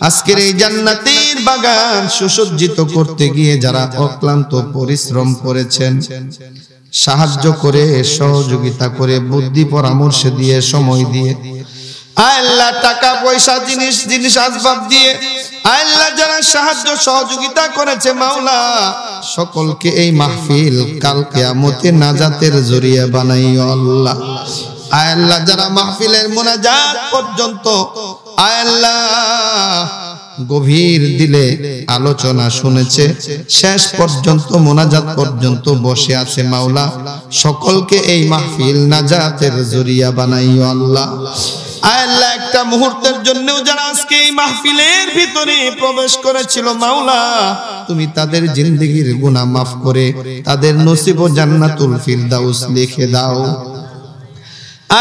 আজকের এই জান্নাতের বাগান সুসজ্জিত করতে গিয়ে যারা অক্লান্ত পরিশ্রম করেছেন সাহায্য করে সহযোগিতা করে বুদ্ধি পরামর্শ দিয়ে সময় দিয়ে আল্লাহ টাকা পয়সা জিনিস আসবাব দিয়ে আল্লাহ যারা সাহায্য সহযোগিতা করেছে মাওলা সকলকে এই মাহফিল কাল কিয়ামতে নাজাতের জরিয়া বানাইও আল্লাহ আল্লাহ যারা মাহফিলের মুনাজাত পর্যন্ত আল্লাহ গভীর দিলে আলোচনা শুনেছে শেষ পর্যন্ত মুনাজাত পর্যন্ত বসে আছে মাওলা সকলকে এই মাহফিল নাজাতের জরিয়া বানাইও আল্লাহ আল্লাহ একটা মুহূর্তের জন্যও যারা আজকে এই মাহফিলের ভিতরে প্রবেশ করেছিল মাওলা তুমি তাদের জিন্দেগির গুনাহ মাফ করে তাদের নসিব ও জান্নাতুল ফিরদাউস লিখে দাও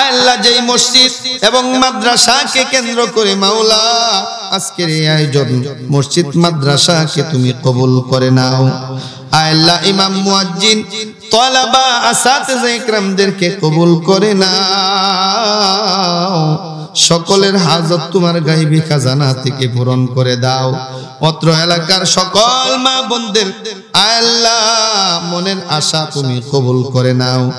আল্লাহ যেই মসজিদ এবং মাদ্রাসাকে কেন্দ্র করে মাওলা আজকের এই আয়োজন মসজিদ মাদ্রাসাকে তুমি কবুল করে নাও আল্লাহ ইমাম মুয়াজ্জিন তলাবা আসাতিজা ইকরামদেরকে কবুল করে নাও সকলের হাজত তোমার গায়বী খাজানা থেকে পূরণ করে দাও অত্র এলাকার সকল মা বোনদের আল্লাহ মনের আশা তুমি কবুল করে নাও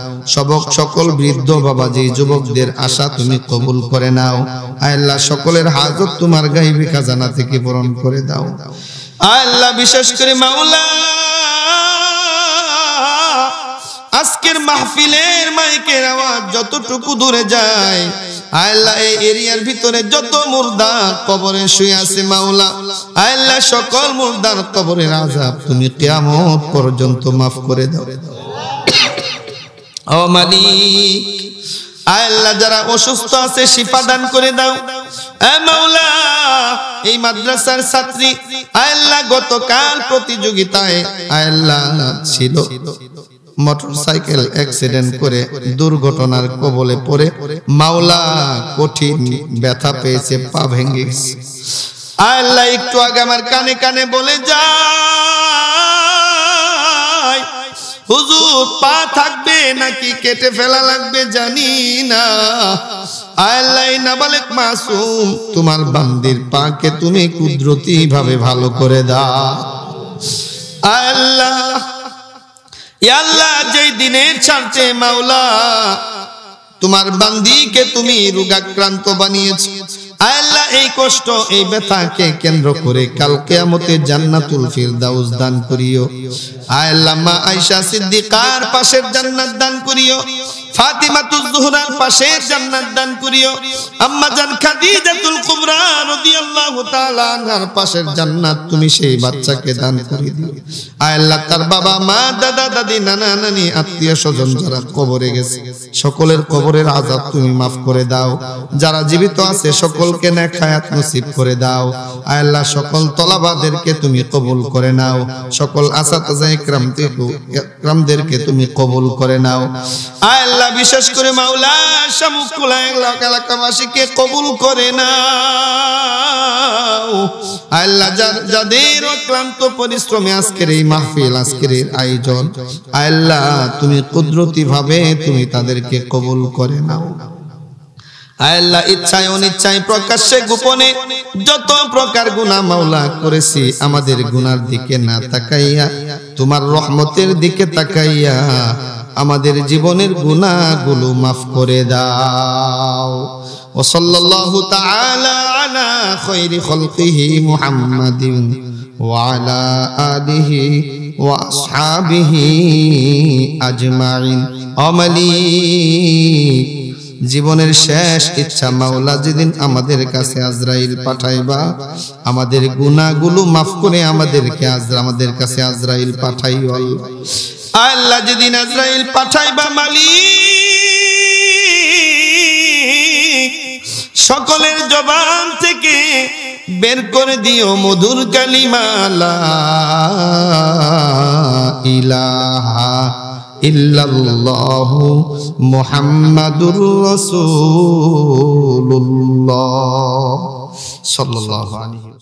সকল বৃদ্ধ বাবাজি যুবকদের আশা তুমি কবুল করে নাও আল্লাহ সকলের হাজত তোমার গায়বী খাজানা থেকে পূরণ করে দাও আল্লাহ বিশেষ করে মাওলা আজকের মাহফিলের মাইকের আওয়াজ যতটুকু দূরে যায় আল্লাহ এই এরিয়ার ভিতরে যত মুর্দা কবরে শুয়ে আছে মাওলা আল্লাহ সকল মুর্দার কবরের আযাব তুমি কিয়ামত পর্যন্ত maaf করে দাও ও মালিক আল্লাহ যারা অসুস্থ আছে শিফা দান করে দাও এ মাওলা এই মাদ্রাসার ছাত্রী আল্লাহ গতকাল প্রতিযোগিতায় আল্লাহ ছিল মোটরসাইকেল অ্যাক্সিডেন্ট করে দুর্ঘটনার কবলে পড়ে মাওলা কঠিন ব্যথা পেয়েছে পা ভেঙে গেছে আল্লাহ একটু আগে আমার কানে কানে বলে যায় হুজুর পা থাকবে নাকি কেটে ফেলা লাগবে জানি না আল্লাহ নাবালেক মাসুম তোমার বান্দির পাকে তুমি কুদরতি ভাবে ভালো করে দাও আল্লাহ ইয়া আল্লাহ যেই দিনের ছাড়তে মাওলা তোমার বান্দিকে তুমি রোগাক্রান্ত বানিয়েছো আল্লাহ এই কষ্ট এই ব্যথাকে কেন্দ্র করে কাল কিয়ামতে জান্নাতুল ফিরদাউস দান করিও আল্লাহ মা আয়েশা সিদ্দিকার পাশের জান্নাত দান করিও ফাতিমাতুজ জোহরার পাশে জান্নাত দান করিও। আম্মা জান খাদিজাতুল কুবরা রাদিয়াল্লাহু তাআলা আনহার পাশের জান্নাত তুমি সেই বাচ্চাকে দান করে দিও। আয় আল্লাহ, তার বাবা মা দাদা দাদি নানা নানি আত্মীয় স্বজন যারা কবরে গেছে সকলের কবরের আযাব তুমি মাফ করে দাও। যারা জীবিত আছে সকলকে নেক হায়াত নসিব করে দাও। আয় আল্লাহ, সকল তলাবাদেরকে তুমি কবুল করে নাও। সকল আসাতাজা ইকরামদেরকে তুমি কবুল করে নাও। আয় আল্লাহ, বিশেষ করে মাওলা শামুকুলা এলাকাবাসীকে কবুল করে নাও। আয় আল্লাহ, যাদের অক্লান্ত পরিশ্রমে আজকের এই মাহফিল, আজকের এই আয়োজন, আয় আল্লাহ তুমি কুদরতি ভাবে তুমি তাদেরকে কবুল করে নাও। আয় আল্লাহ, ইচ্ছায় অনিচ্ছায় প্রকাশ্যে গোপনে যত প্রকার গুনাহ মাওলা করেছি, আমাদের গুনার দিকে না তাকাইয়া তোমার রহমতের দিকে তাকাইয়া আমাদের জীবনের গুনাহগুলো মাফ করে দাও। ওয়া সাল্লাল্লাহু তাআলা আলা খায়রি খালকিহি মুহাম্মাদিন ওয়া আলা আলিহি ওয়া আসহাবিহি আজমাইন। মালিক, জীবনের শেষ ইচ্ছা মাওলা, যেদিন আমাদের কাছে আজরাইল পাঠাইবা, আমাদের গুনাহগুলো মাফ করে আমাদেরকে আমাদের কাছে আজরাইল পাঠাইও আল্লাহ। আল্লাহ, যেদিন আজরাইল পাঠাইবা মালিক, সকলের জবান থেকে বের করে দিও মধুর কালিমা লা ইলাহা ইল্লাল্লাহু মুহাম্মাদুর রাসূলুল্লাহ সাল্লাল্লাহু আলাইহি